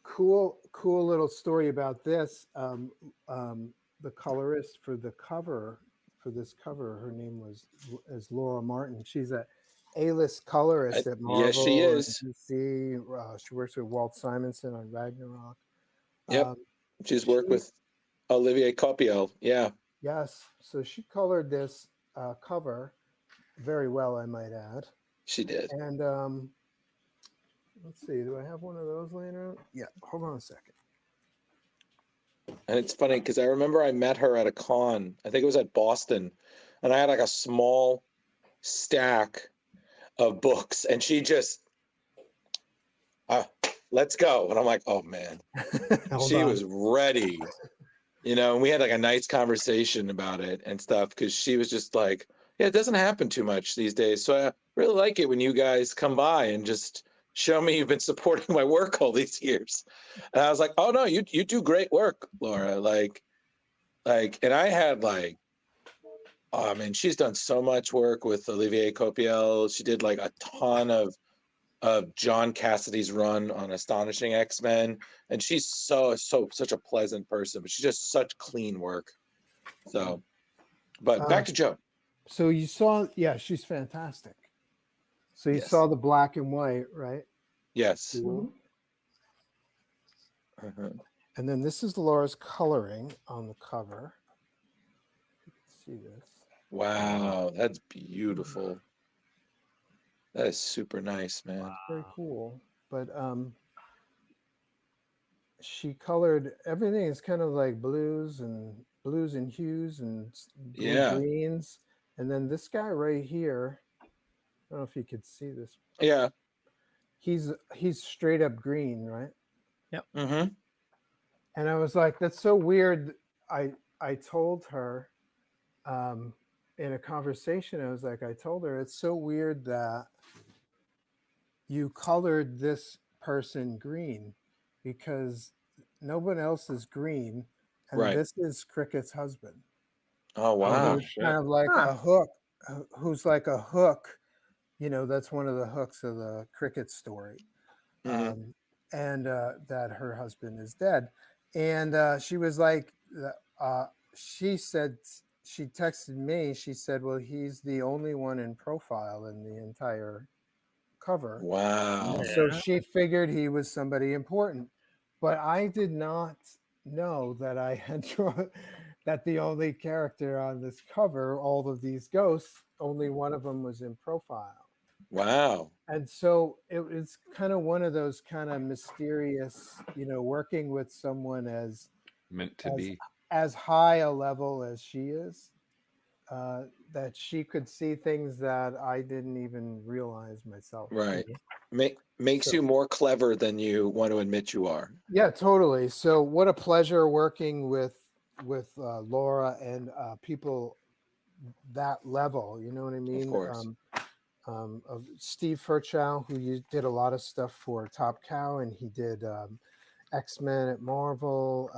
Cool little story about this. The colorist for the cover, for this cover, her name is Laura Martin. She's a A-list colorist at Marvel. Yes, she is. And DC. She works with Walt Simonson on Ragnarok. Yep. She's worked with Olivier Copiel. Yeah. Yes. So she colored this cover very well, I might add. She did. And let's see, do I have one of those laying around? Yeah, hold on a second. And it's funny because I remember I met her at a con. I think it was at Boston. And I had like a small stack of books. And she just, let's go. And I'm like, oh, man. She was ready. You know, and we had like a nice conversation about it and stuff because she was just like, yeah, it doesn't happen too much these days. So I really like it when you guys come by and just show me you've been supporting my work all these years. And I was like, oh no, you do great work, Laura. Like, and I had like, oh man, she's done so much work with Olivier Copiel. She did like a ton of John Cassidy's run on Astonishing X-Men. And she's such a pleasant person, but she's just such clean work. So, but back to Joe. So you saw, yeah, she's fantastic. So you saw the black and white, right? Yes. And then this is Laura's coloring on the cover. You can see this. Wow, that's beautiful. That is super nice, man. Wow. Very cool. But she colored everything is kind of like blues and hues and greens. And then this guy right here, I don't know if you could see this. Yeah. He's straight up green, right? Yep. Mm-hmm. And I was like, that's so weird. I told her in a conversation, I told her it's so weird that you colored this person green because no one else is green. And this is Cricket's husband. Oh, wow. Who's kind of like a hook, who's like a hook. You know, that's one of the hooks of the Cricket story. Mm-hmm. And that her husband is dead. And she was like, she said, she texted me, she said, well, he's the only one in profile in the entire cover. Wow. So she figured he was somebody important. But I did not know that I had drawn that the only character on this cover, all of these ghosts, only one of them was in profile. Wow. And so it's kind of one of those kind of mysterious, you know, working with someone as meant to be as high a level as she is, that she could see things that I didn't even realize myself. Right. Makes you more clever than you want to admit you are. Yeah, totally. So what a pleasure working with Laura and people that level. You know what I mean? Of course. Of Steve Furchow, who did a lot of stuff for Top Cow, and he did X-Men at Marvel.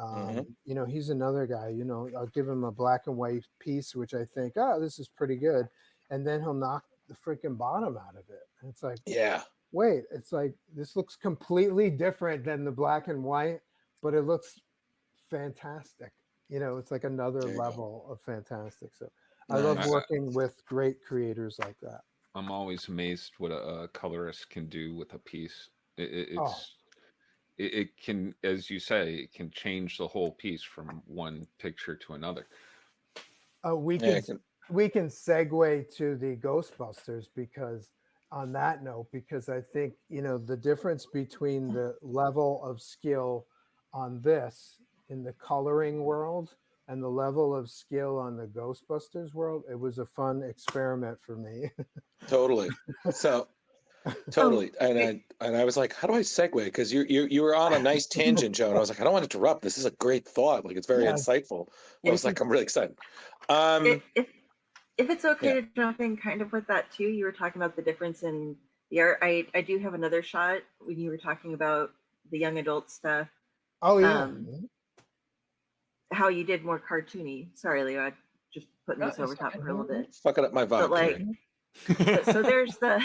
You know, he's another guy. You know, I'll give him a black and white piece, which I think, oh, this is pretty good, and then he'll knock the freaking bottom out of it. And it's like, yeah, wait, it's like this looks completely different than the black and white, but it looks fantastic. You know, it's like another level of fantastic. So I love working with great creators like that. I'm always amazed what a colorist can do with a piece. It can, as you say, it can change the whole piece from one picture to another. We can segue to the Ghostbusters because on that note, because I think, you know, the difference between the level of skill on this in the coloring world and the level of skill on the Ghostbusters world, it was a fun experiment for me. Totally. So totally. And I was like, how do I segue? Because you were on a nice tangent, Joe. And I was like, I don't want to interrupt. This is a great thought. Like, it's very insightful. I was like, I'm really excited. If it's okay to jump in kind of with that too, you were talking about the difference in the art. I do have another shot when you were talking about the young adult stuff. Oh yeah. how you did more cartoony. Sorry, Leo, I just putting this over top for a little bit. Fucking up my vibe. But like, so there's the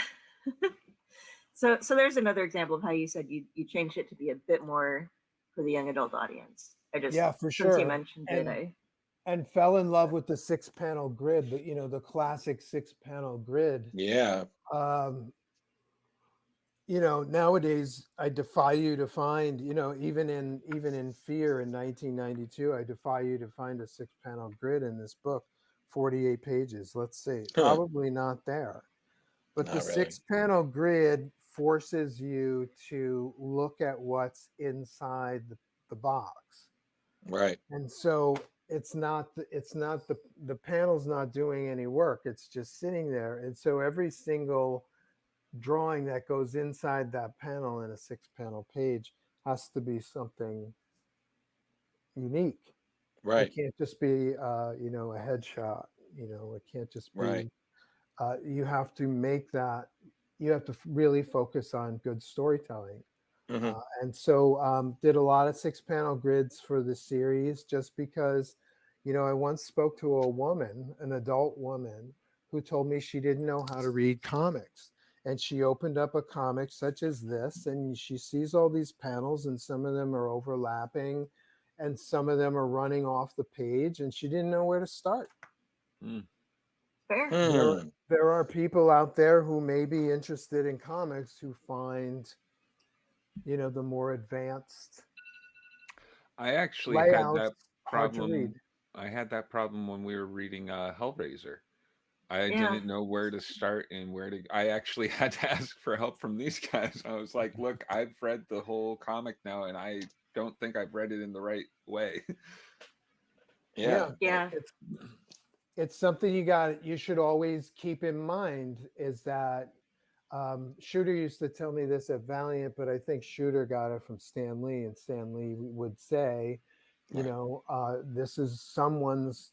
so there's another example of how you said you changed it to be a bit more for the young adult audience. I just, yeah, for since sure. you mentioned it, and fell in love with the 6-panel grid, but the classic 6-panel grid. Yeah. Nowadays I defy you to find, even in Fear in 1992, I defy you to find a 6-panel grid in this book, 48 pages. Let's see, probably not there. But the 6-panel grid forces you to look at what's inside the box. Right. And so it's not the panel's not doing any work. It's just sitting there. And so every single drawing that goes inside that panel in a 6-panel page has to be something unique. Right. It can't just be a headshot. It can't just be. Right. You have to make that. You have to really focus on good storytelling. Mm-hmm. And so did a lot of 6-panel grids for the series just because, I once spoke to a woman, an adult woman, who told me she didn't know how to read comics. And she opened up a comic such as this, and she sees all these panels, and some of them are overlapping, and some of them are running off the page, and she didn't know where to start. Fair. There are people out there who may be interested in comics who find, the more advanced. I actually had that problem. I had that problem when we were reading Hellraiser. I didn't know where to start and I actually had to ask for help from these guys. I was like, look, I've read the whole comic now, and I don't think I've read it in the right way. Yeah. It's something you should always keep in mind, is that Shooter used to tell me this at Valiant, but I think Shooter got it from Stan Lee, and Stan Lee would say, this is someone's,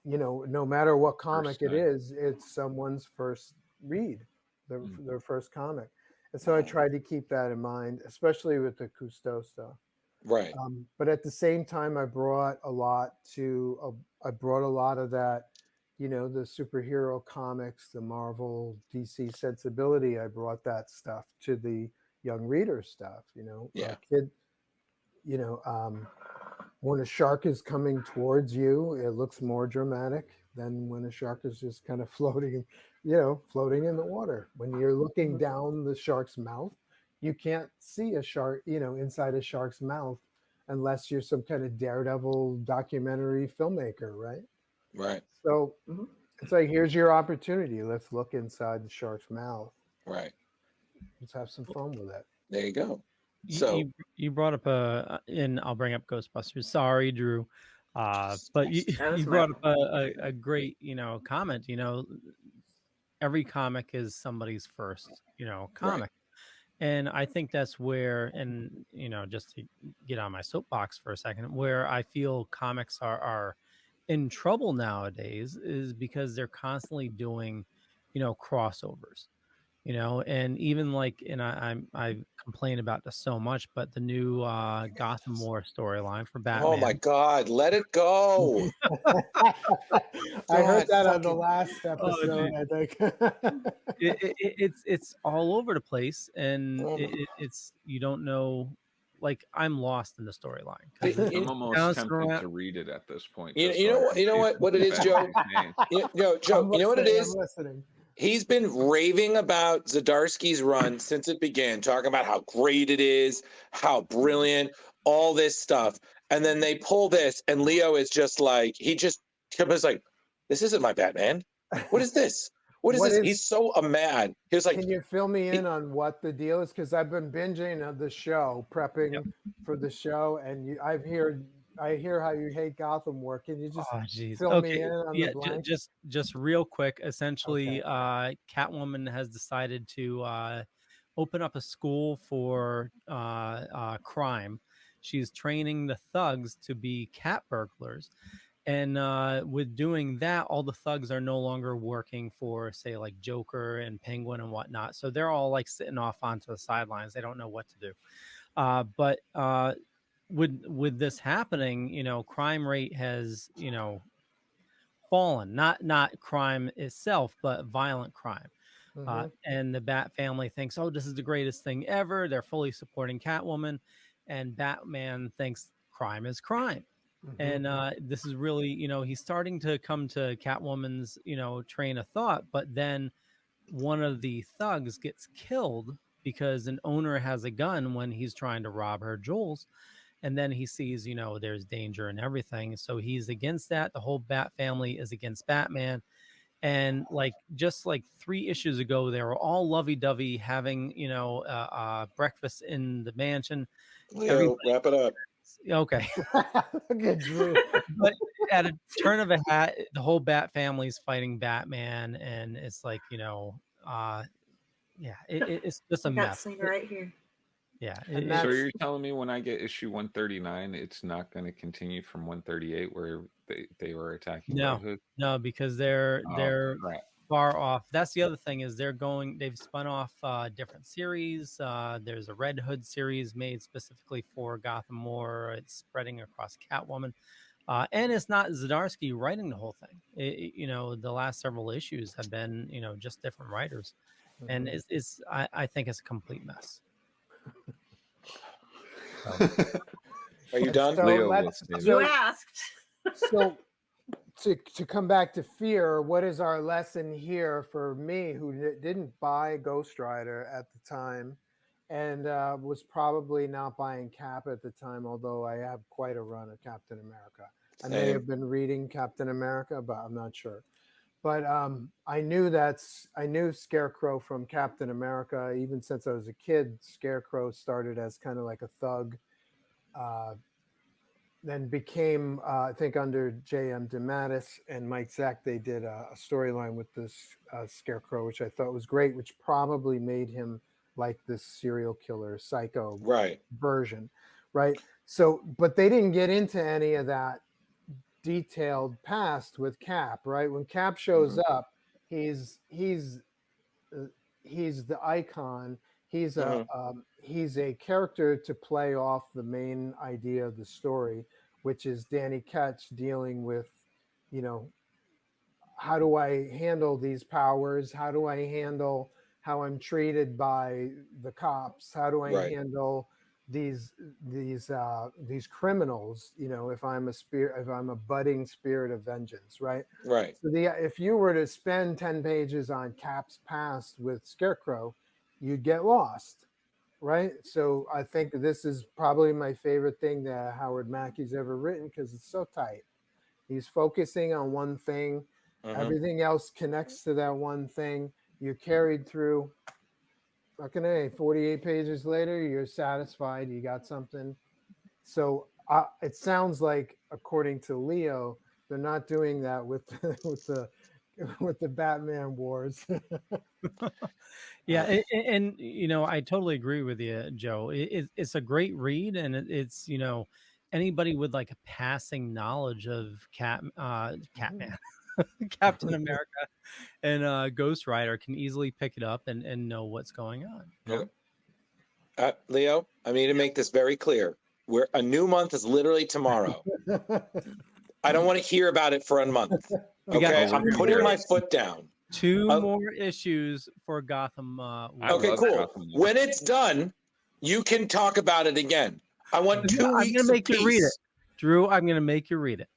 no matter what comic it is, it's someone's first read, their first comic. And so I tried to keep that in mind, especially with the Cousteau stuff. Right. But at the same time, I brought a lot of that, the superhero comics, the Marvel, DC sensibility. I brought that stuff to the young reader stuff, kid, when a shark is coming towards you, it looks more dramatic than when a shark is just kind of floating in the water. When you're looking down the shark's mouth, you can't see a shark, inside a shark's mouth, unless you're some kind of daredevil documentary filmmaker, right? Right. So it's like, here's your opportunity. Let's look inside the shark's mouth. Right. Let's have some fun with it. There you go. So you brought up and I'll bring up Ghostbusters. Sorry, Drew. But you brought up a great, comment. Every comic is somebody's first, comic. Right. And I think that's where, and, just to get on my soapbox for a second, where I feel comics are in trouble nowadays is because they're constantly doing, crossovers. And even like, and I complain about this so much, but the new Gotham War storyline for Batman. Oh my God, let it go. I heard that on the last episode. I think it's all over the place, and it's you don't know. Like, I'm lost in the storyline. I'm almost tempted to read it at this point. You know what it is, Joe. Joe. You know what it is. I'm listening. He's been raving about Zdarsky's run since it began, talking about how great it is, how brilliant, all this stuff. And then they pull this, and Leo is just like, was like, this isn't my Batman. What is this? What is this? He's so mad. He was like, can you fill me in on what the deal is? Because I've been binging the show, prepping for the show, and I hear how you hate Gotham War. Can you just fill me in on the blank? Just real quick. Essentially, Catwoman has decided to open up a school for crime. She's training the thugs to be cat burglars. And with doing that, all the thugs are no longer working for, say, like Joker and Penguin and whatnot. So they're all like sitting off onto the sidelines. They don't know what to do. But with this happening, you know, crime rate has, you know, fallen. Not crime itself, but violent crime. And the Bat family thinks, oh, this is the greatest thing ever. They're fully supporting Catwoman, and Batman thinks crime is crime. And this is really, you know, he's starting to come to Catwoman's, you know, train of thought. But then one of the thugs gets killed because an owner has a gun when he's trying to rob her jewels. And then he sees, you know, there's danger and everything. So he's against that. The whole Bat family is against Batman. And like just like 3 issues ago, they were all lovey-dovey having, you know, breakfast in the mansion. Leo, wrap it up. Okay. Okay, Drew. But at a turn of a hat, the whole Bat family's fighting Batman, and it's like, you know, it's just a mess. Slinger right here. Yeah. So you're telling me when I get issue 139, it's not going to continue from 138 where they were attacking Red Hood? No, because they're far off. That's the other thing is they've spun off different series. There's a Red Hood series made specifically for Gotham War. It's spreading across Catwoman. And it's not Zdarsky writing the whole thing. You know, the last several issues have been, you know, just different writers. And I think it's a complete mess. Are you done? You asked. So to come back to fear, what is our lesson here for me who didn't buy Ghost Rider at the time and was probably not buying Cap at the time, although I have quite a run of Captain America. I may have been reading Captain America, but I'm not sure. But I knew Scarecrow from Captain America. Even since I was a kid, Scarecrow started as kind of like a thug, then became, I think under J.M. DeMatteis and Mike Zack, they did a storyline with this Scarecrow, which I thought was great, which probably made him like this serial killer psycho version, right? So, but they didn't get into any of that detailed past with Cap, right? When Cap shows up, he's the icon. He's a character to play off the main idea of the story, which is Danny Ketch dealing with, you know, how do I handle these powers? How do I handle how I'm treated by the cops? How do I handle these criminals, you know, if I'm a budding spirit of vengeance, right? So if you were to spend 10 pages on Cap's past with Scarecrow, you'd get lost, right? So I think this is probably my favorite thing that Howard Mackey's ever written because it's so tight. He's focusing on one thing. Everything else connects to that one thing. You're carried through. Fucking A, 48 pages later, you're satisfied, you got something. So it sounds like, according to Leo, they're not doing that with the Batman wars. Yeah, and you know, I totally agree with you, Joe. It's a great read, and it's, you know, anybody with like a passing knowledge of Catman. Captain America and Ghost Rider can easily pick it up and know what's going on. Leo, I mean, to make this very clear, a new month is literally tomorrow. I don't want to hear about it for a month. Okay, I'm putting my foot down. 2 more issues for Gotham. Okay, cool. When it's done, you can talk about it again. I want 2 weeks. I'm gonna make you read it, Drew. I'm gonna make you read it.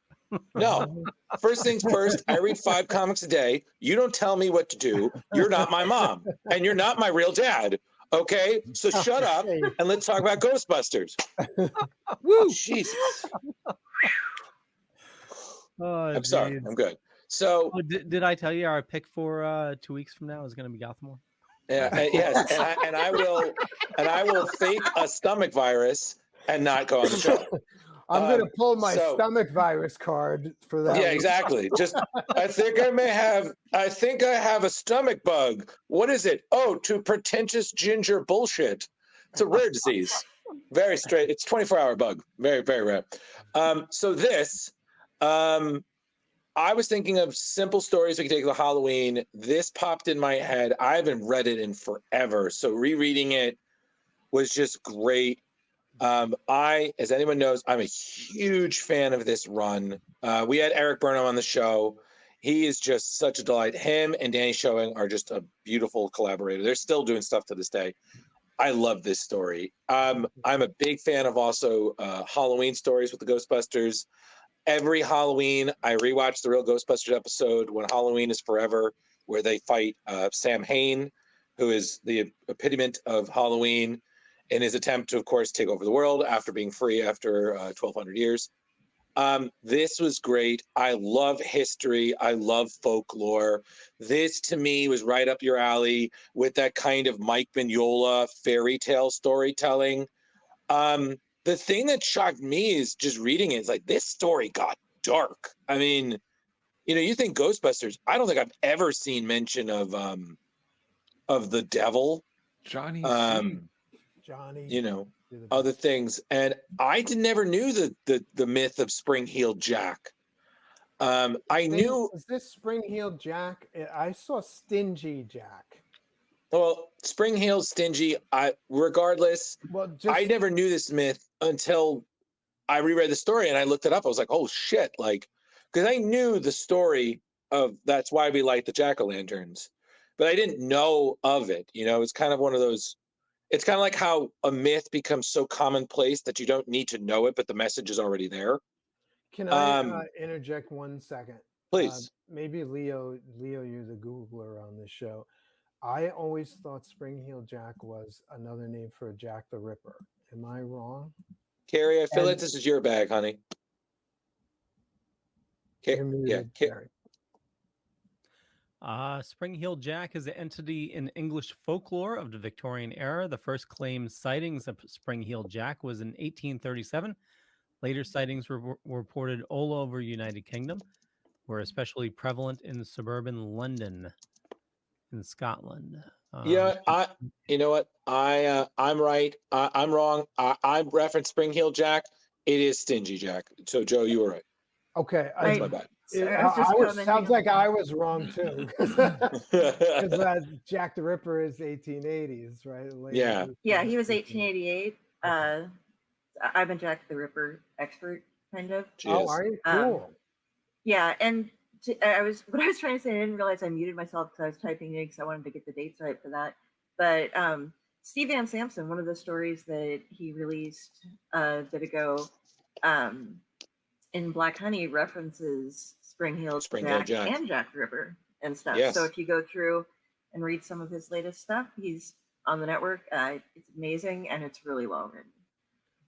No, first things first, I read 5 comics a day. You don't tell me what to do. You're not my mom, and you're not my real dad. Okay, so shut up and let's talk about Ghostbusters. Woo, Jesus. I'm sorry. I'm good. So, did I tell you our pick for 2 weeks from now is going to be Gotham War? Yes, and I will fake a stomach virus and not go on the show. I'm going to pull my stomach virus card for that. Yeah, exactly. Just, I think I have a stomach bug. What is it? Oh, to pretentious ginger bullshit. It's a rare disease. Very straight. It's 24-hour bug. Very, very rare. So this, I was thinking of simple stories we could take to Halloween. This popped in my head. I haven't read it in forever. So rereading it was just great. As anyone knows, I'm a huge fan of this run. We had Eric Burnham on the show. He is just such a delight. Him and Danny Showing are just a beautiful collaborator. They're still doing stuff to this day. I love this story. I'm a big fan of also Halloween stories with the Ghostbusters. Every Halloween, I rewatch the Real Ghostbusters episode, When Halloween is Forever, where they fight Sam Hain, who is the epitome of Halloween, in his attempt to, of course, take over the world after being free after 1,200 years. This was great. I love history. I love folklore. This, to me, was right up your alley with that kind of Mike Mignola fairy tale storytelling. The thing that shocked me is just reading it is like, this story got dark. I mean, you think Ghostbusters, I don't think I've ever seen mention of the devil. Johnny Johnny, other things. And I never knew the myth of Spring-Heeled Jack. Is this Spring-Heeled Jack? I saw Stingy Jack. Well, Spring-Heeled, Stingy, regardless, I never knew this myth until I reread the story and I looked it up. I was like, oh shit. Because I knew the story of that's why we light the jack-o'-lanterns, but I didn't know of it. It's kind of one of those. It's kind of like how a myth becomes so commonplace that you don't need to know it, but the message is already there. Can I interject 1 second? Please. Maybe Leo, you're the Googler on this show. I always thought Spring-Heeled Jack was another name for Jack the Ripper. Am I wrong? Carrie, I feel like this is your bag, honey. Carrie. Spring-Heeled Jack is an entity in English folklore of the Victorian era. The first claimed sightings of Spring-Heeled Jack was in 1837. Later sightings were reported all over United Kingdom, were especially prevalent in suburban London, in Scotland. You know what? I'm right. I'm wrong. I referenced Spring-Heeled Jack. It is Stingy Jack. So, Joe, you were right. Okay. That's my bad. Sounds like I was wrong too, because Jack the Ripper is 1880s, right? Yeah, he was 1888. I'm a Jack the Ripper expert, kind of. Oh, are you? Cool. Yeah, and what I was trying to say, I didn't realize I muted myself because I was typing in because I wanted to get the dates right for that. But Steve Van Samson, one of the stories that he released a bit ago, in Black Honey references Spring-Heeled Jack and Jack the Ripper and stuff. Yes. So if you go through and read some of his latest stuff, he's on the network. It's amazing and it's really well written.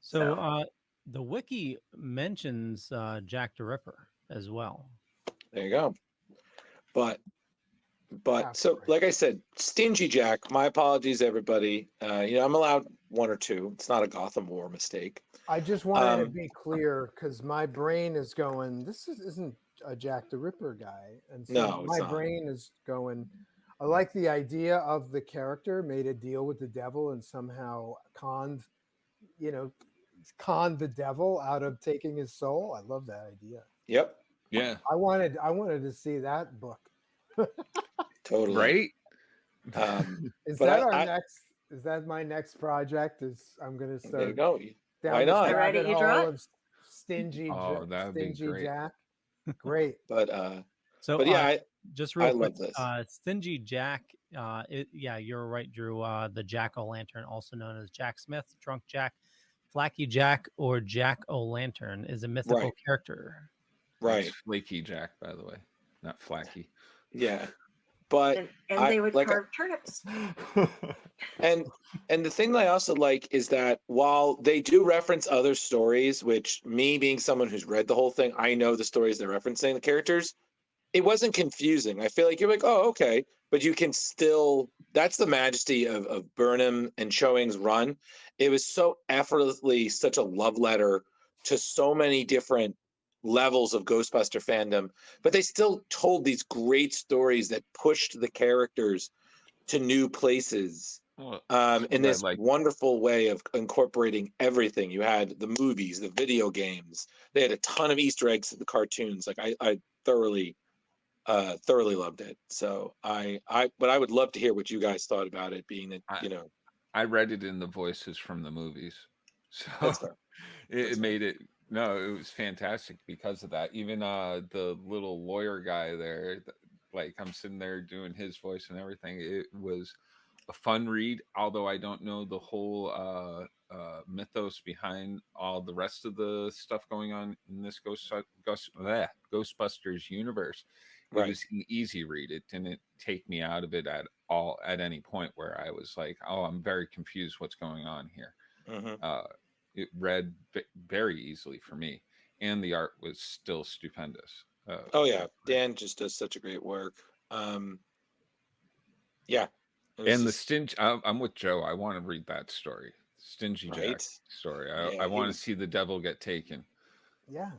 So the wiki mentions Jack the Ripper as well. There you go. But so like I said, Stingy Jack, my apologies, everybody. I'm allowed one or two. It's not a Gotham War mistake. I just wanted to be clear because my brain is going, this isn't a Jack the Ripper guy. And so my brain is going, I like the idea of the character made a deal with the devil and somehow conned the devil out of taking his soul. I love that idea. Yep. Yeah. I wanted to see that book. Totally. Right? Is that my next project? I'm going to start. There you go. Why not? Ready, you draw it? Stingy great. Jack. Great. Just real quick, love this. Stingy Jack. You're right, Drew. The Jack-o'-lantern, also known as Jack Smith, Drunk Jack, Flaky Jack, or Jack-o'-lantern, is a mythical character. Right. It's Flaky Jack, by the way, not Flaky. Yeah. But and they would carve turnips. And the thing that I also like is that while they do reference other stories, which me being someone who's read the whole thing, I know the stories they're referencing, the characters, it wasn't confusing. I feel like you're like, oh, okay. But you can still, that's the majesty of Burnham and Showing's run. It was so effortlessly such a love letter to so many different levels of Ghostbuster fandom, but they still told these great stories that pushed the characters to new places in this wonderful way of incorporating everything. You had the movies, the video games. They had a ton of Easter eggs in the cartoons. Like I thoroughly loved it. So but I would love to hear what you guys thought about it, being that I read it in the voices from the movies. So That's fair. it made it, no, it was fantastic because of that. Even the little lawyer guy there, like I'm sitting there doing his voice and everything. It was a fun read, although I don't know the whole mythos behind all the rest of the stuff going on in this Ghostbusters universe. It Right. was an easy read. It didn't take me out of it at all at any point where I was like, oh, I'm very confused what's going on here. It read very easily for me, and the art was still stupendous. Oh yeah, Dan just does such a great work. Yeah, and the stingy, I'm with Joe. I want to read that story, Stingy Jack story. I want to see the devil get taken. Yeah.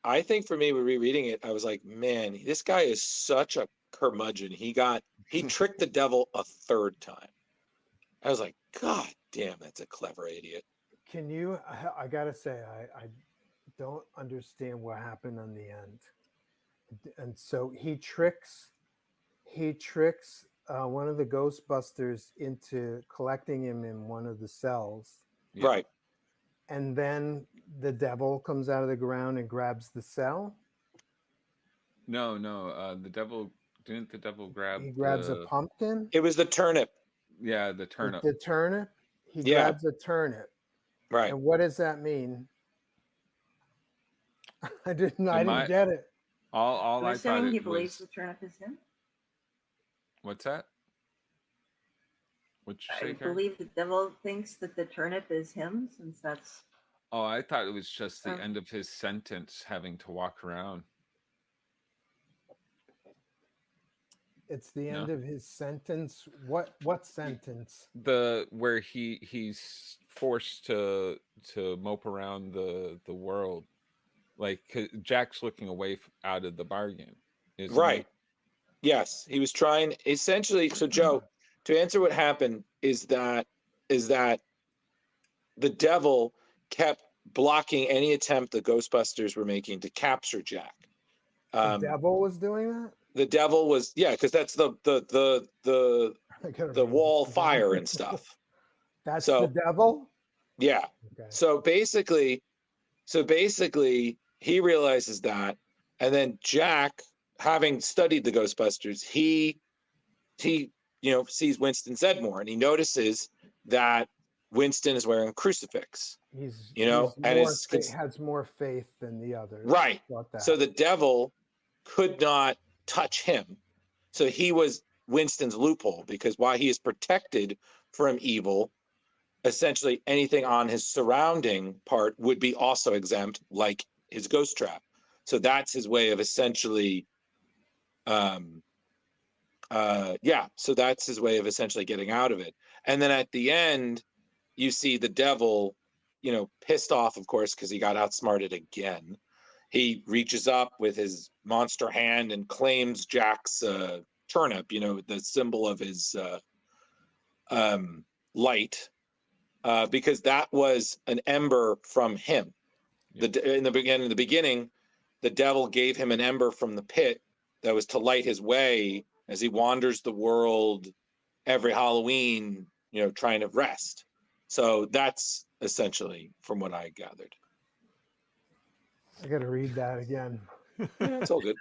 I think for me, rereading it, I was like, man, this guy is such a curmudgeon. He tricked the devil a third time. I was like, God damn, that's a clever idiot. Can you? I gotta say, I don't understand what happened on the end. And so he tricks one of the Ghostbusters into collecting him in one of the cells. Yeah. Right. And then the devil comes out of the ground and grabs the cell. No, the devil didn't. The devil grab. He grabs a pumpkin. It was the turnip. Yeah, the turnip. The turnip. He grabs a turnip. Right. And what does that mean? I didn't get it. All I thought he believes the turnip is him. What's that? What you say, I believe the devil thinks that the turnip is him, since that's. Oh, I thought it was just the end of his sentence, having to walk around. It's the end of his sentence. What sentence? Where he's forced to mope around the world, like Jack's looking away out of the bargain. Right. Yes, he was trying essentially. So Joe, to answer what happened is that the devil kept blocking any attempt the Ghostbusters were making to capture Jack. The devil was doing that? The devil was, because that's the wall fire and stuff. That's the devil? Yeah. Okay. So basically he realizes that, and then Jack, having studied the Ghostbusters, he sees Winston Zedmore, and he notices that Winston is wearing a crucifix. Has more faith than the others. Right. So the devil could not touch him. So he was Winston's loophole, because while he is protected from evil, essentially anything on his surrounding part would be also exempt, like his ghost trap. So that's his way of essentially so that's his way of essentially getting out of it. And then at the end, you see the devil, pissed off, of course, because he got outsmarted again. He reaches up with his monster hand and claims Jack's turnip, the symbol of his light, because that was an ember from him. In the beginning, the devil gave him an ember from the pit that was to light his way as he wanders the world every Halloween, trying to rest. So that's essentially from what I gathered. I got to read that again. It's all good.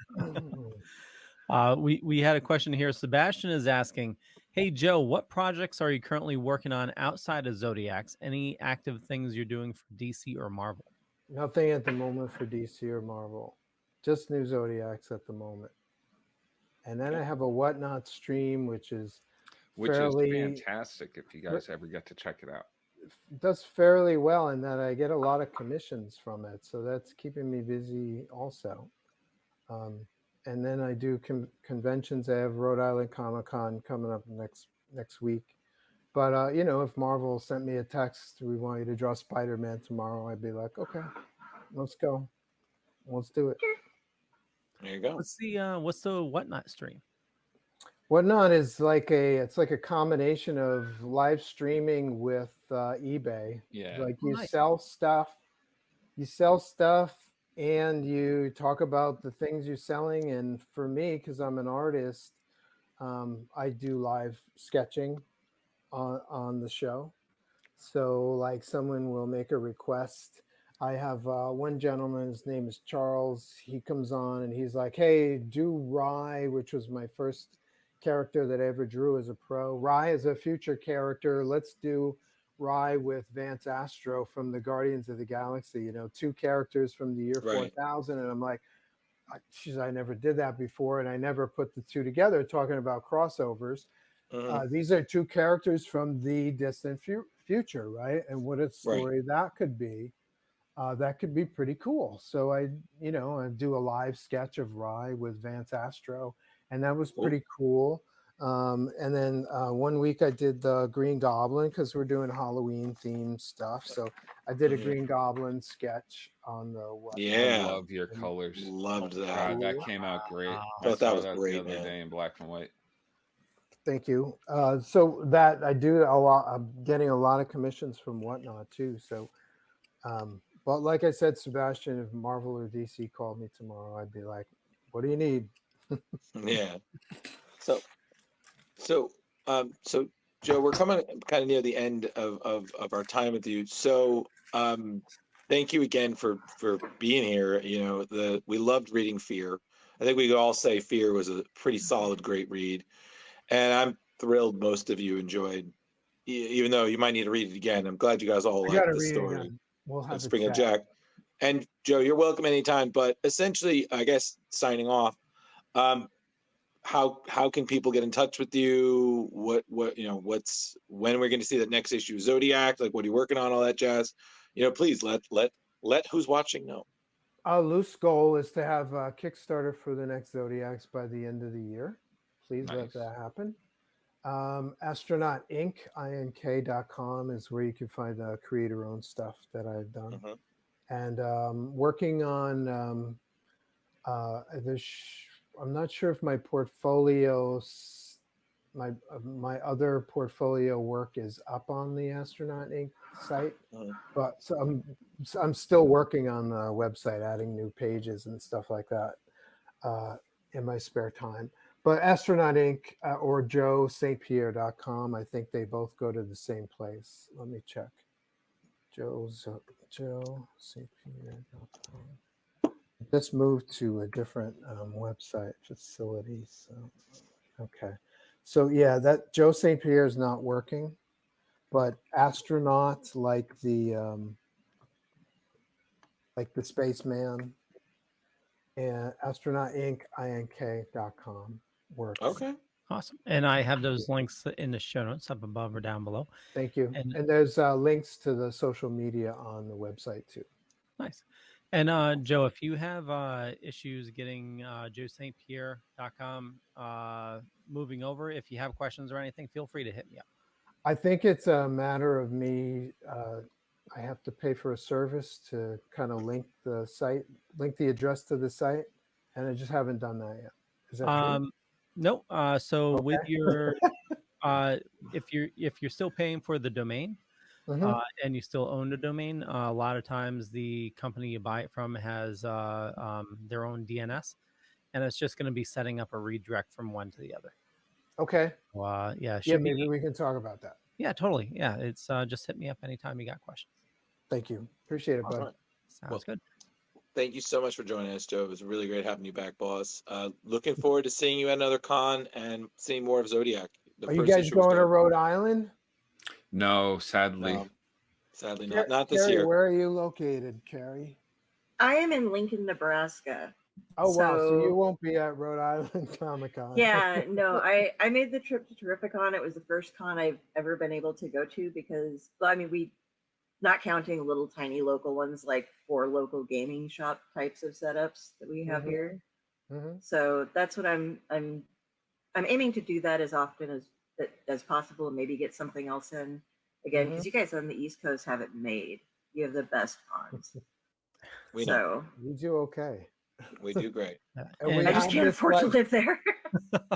We had a question here. Sebastian is asking, hey, Joe, what projects are you currently working on outside of Zodiacs? Any active things you're doing for DC or Marvel? Nothing at the moment for DC or Marvel. Just new Zodiacs at the moment. And then I have a Whatnot stream, which is fantastic if you guys ever get to check it out. Does fairly well in that I get a lot of commissions from it. So that's keeping me busy also. And then I do conventions. I have Rhode Island Comic Con coming up next week. But, if Marvel sent me a text, we want you to draw Spider-Man tomorrow, I'd be like, okay, let's go. Let's do it. There you go. What's the Whatnot stream? Whatnot is like a combination of live streaming with eBay. Yeah. Like you sell stuff and you talk about the things you're selling. And for me, because I'm an artist, I do live sketching on the show. So like someone will make a request. I have one gentleman, his name is Charles. He comes on and he's like, hey, do Rye, which was my first character that I ever drew as a pro. Rye is a future character. Let's do Rye with Vance Astro from the Guardians of the Galaxy, you know, 2 characters from the year Right. 4000. And I'm like, I never did that before. And I never put the 2 together, talking about crossovers. These are 2 characters from the distant future, right? And what a story that could be pretty cool. So I do a live sketch of Rye with Vance Astro, and that was pretty cool. And then one week I did the Green Goblin because we're doing Halloween themed stuff. So I did a Green Goblin sketch on the I love your colors. Loved that. God, that came out great. I thought that was saw great, the other man. day in black and white. Thank you. So that I do a lot. I'm getting a lot of commissions from Whatnot too. So, but like I said, Sebastian, if Marvel or DC called me tomorrow, I'd be like, "What do you need?" Yeah. So Joe, we're coming kind of near the end of our time with you. So thank you again for being here. You know, we loved reading Fear. I think we could all say Fear was a pretty solid, great read. And I'm thrilled most of you enjoyed, even though you might need to read it again. I'm glad you guys all liked the story. We'll have Spring of Jack. And Joe, you're welcome anytime. But essentially, I guess signing off, how can people get in touch with you? When we're going to see that next issue of Zodiac? Like, what are you working on? All that jazz. You know, please let who's watching know. Our loose goal is to have a Kickstarter for the next Zodiacs by the end of the year. Please let that happen. Astronaut Inc. ink.com is where you can find the creator-owned stuff that I've done. And working on I'm not sure if my portfolio, my other portfolio work is up on the Astronaut Inc. site, but so I'm still working on the website, adding new pages and stuff like that in my spare time. But Astronaut Inc. Or joestpierre.com, I think they both go to the same place. Let me check. joestpierre.com. Just moved to a different website facilities. So, okay. So yeah, that Joe St. Pierre is not working, but astronaut like the spaceman and Astronaut Inc. ink.com works. Okay. Awesome. And I have those links in the show notes up above or down below. Thank you. And there's links to the social media on the website too. Nice. And Joe, if you have issues getting joestpierre.com moving over, if you have questions or anything, feel free to hit me up. I think it's a matter of me. I have to pay for a service to kind of link the site, link the address to the site, and I just haven't done that yet. Is that true? No. So with your, if you're still paying for the domain, and you still own the domain, a lot of times the company you buy it from has their own DNS, and it's just going to be setting up a redirect from one to the other. Okay. Maybe we can talk about that. Yeah, totally. Yeah, it's just hit me up anytime you got questions. Thank you. Appreciate it, bud. Right. Sounds good. Thank you so much for joining us, Joe. It was really great having you back, boss. Looking forward to seeing you at another con and seeing more of Zodiac. Are you guys going to Rhode Island? No, sadly. No, sadly not. Not this Carrie, year. Where are you located, Carrie? I am in Lincoln, Nebraska. Oh, wow. So you won't be at Rhode Island Comic-Con. Yeah, no, I made the trip to Terrificon. It was the first con I've ever been able to go to because, well, I mean, we, not counting little tiny local ones like for local gaming shop types of setups that we have here. So that's what I'm aiming to do that as often as possible and maybe get something else in again because you guys on the East Coast have it made. You have the best cons. We know. We do okay. We do great. And I just can't afford to live there.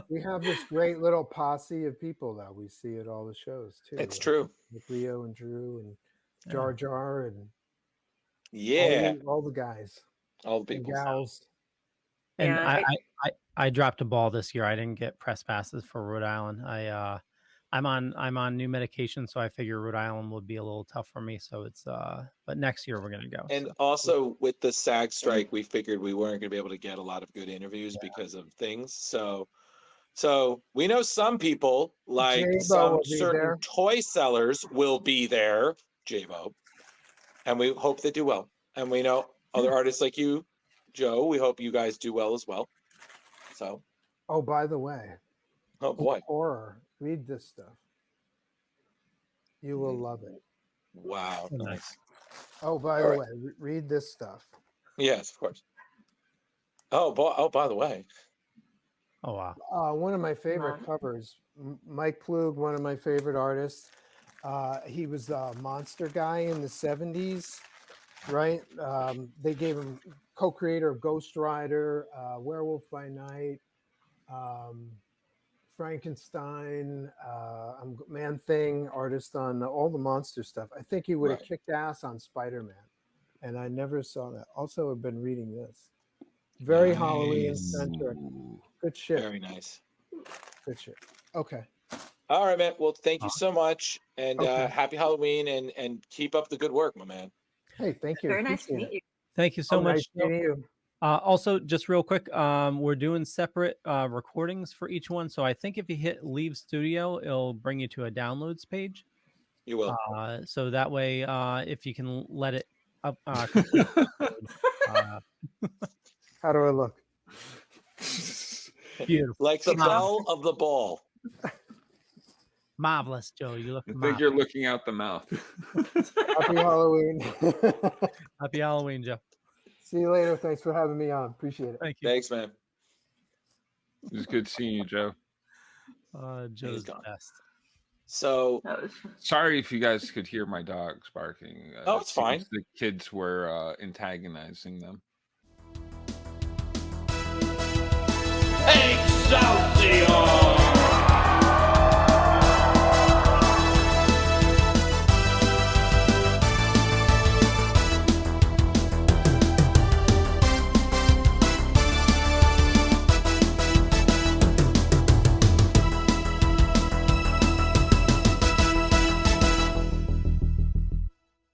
We have this great little posse of people that we see at all the shows too. It's true. With Leo and Drew and Jar Jar and all the guys, all the people, gals. And I dropped a ball this year. I didn't get press passes for Rhode Island. I'm on new medication, so I figure Rhode Island would be a little tough for me. So it's but next year we're gonna go. And so. also with the SAG strike, we figured we weren't going to be able to get a lot of good interviews because of things. So we know some people, like J-Bo some will be certain there. toy sellers, will be there, J-Bo, and we hope they do well. And we know other artists like you, Joe. We hope you guys do well as well. So, Oh, by the way, oh boy, horror. Read this stuff. You will love it. wow, nice. Oh, by the way, read this stuff. Yes, of course. Oh, by the way. Oh wow. One of my favorite covers, Mike Plug, one of my favorite artists. He was a monster guy in the 70s, right? They gave him co-creator of Ghost Rider, Werewolf by Night, Frankenstein, Man-Thing, artist on all the monster stuff. I think he would have kicked ass on Spider-Man, and I never saw that. Also, I've been reading this. Very Halloween centric. Good shit. Very nice. Good shit. Okay. All right, man. Well, thank you so much, and happy Halloween, and keep up the good work, my man. Hey, thank you. Very nice to meet you. Thank you so much. Nice meeting you. Also, just real quick, we're doing separate recordings for each one. So I think if you hit Leave Studio, it'll bring you to a downloads page. You will. So that way, if you can let it up. How do I look? Beautiful. Like the bell of the ball. Marvelous, Joe. You look. I think you're looking out the mouth. Happy Halloween. Happy Halloween, Joe. See you later. Thanks for having me on. Appreciate it. Thank you. Thanks, man. It was good seeing you, Joe. Joe's the best. So sorry if you guys could hear my dogs barking. Oh, it's fine. The kids were antagonizing them. Excelsior!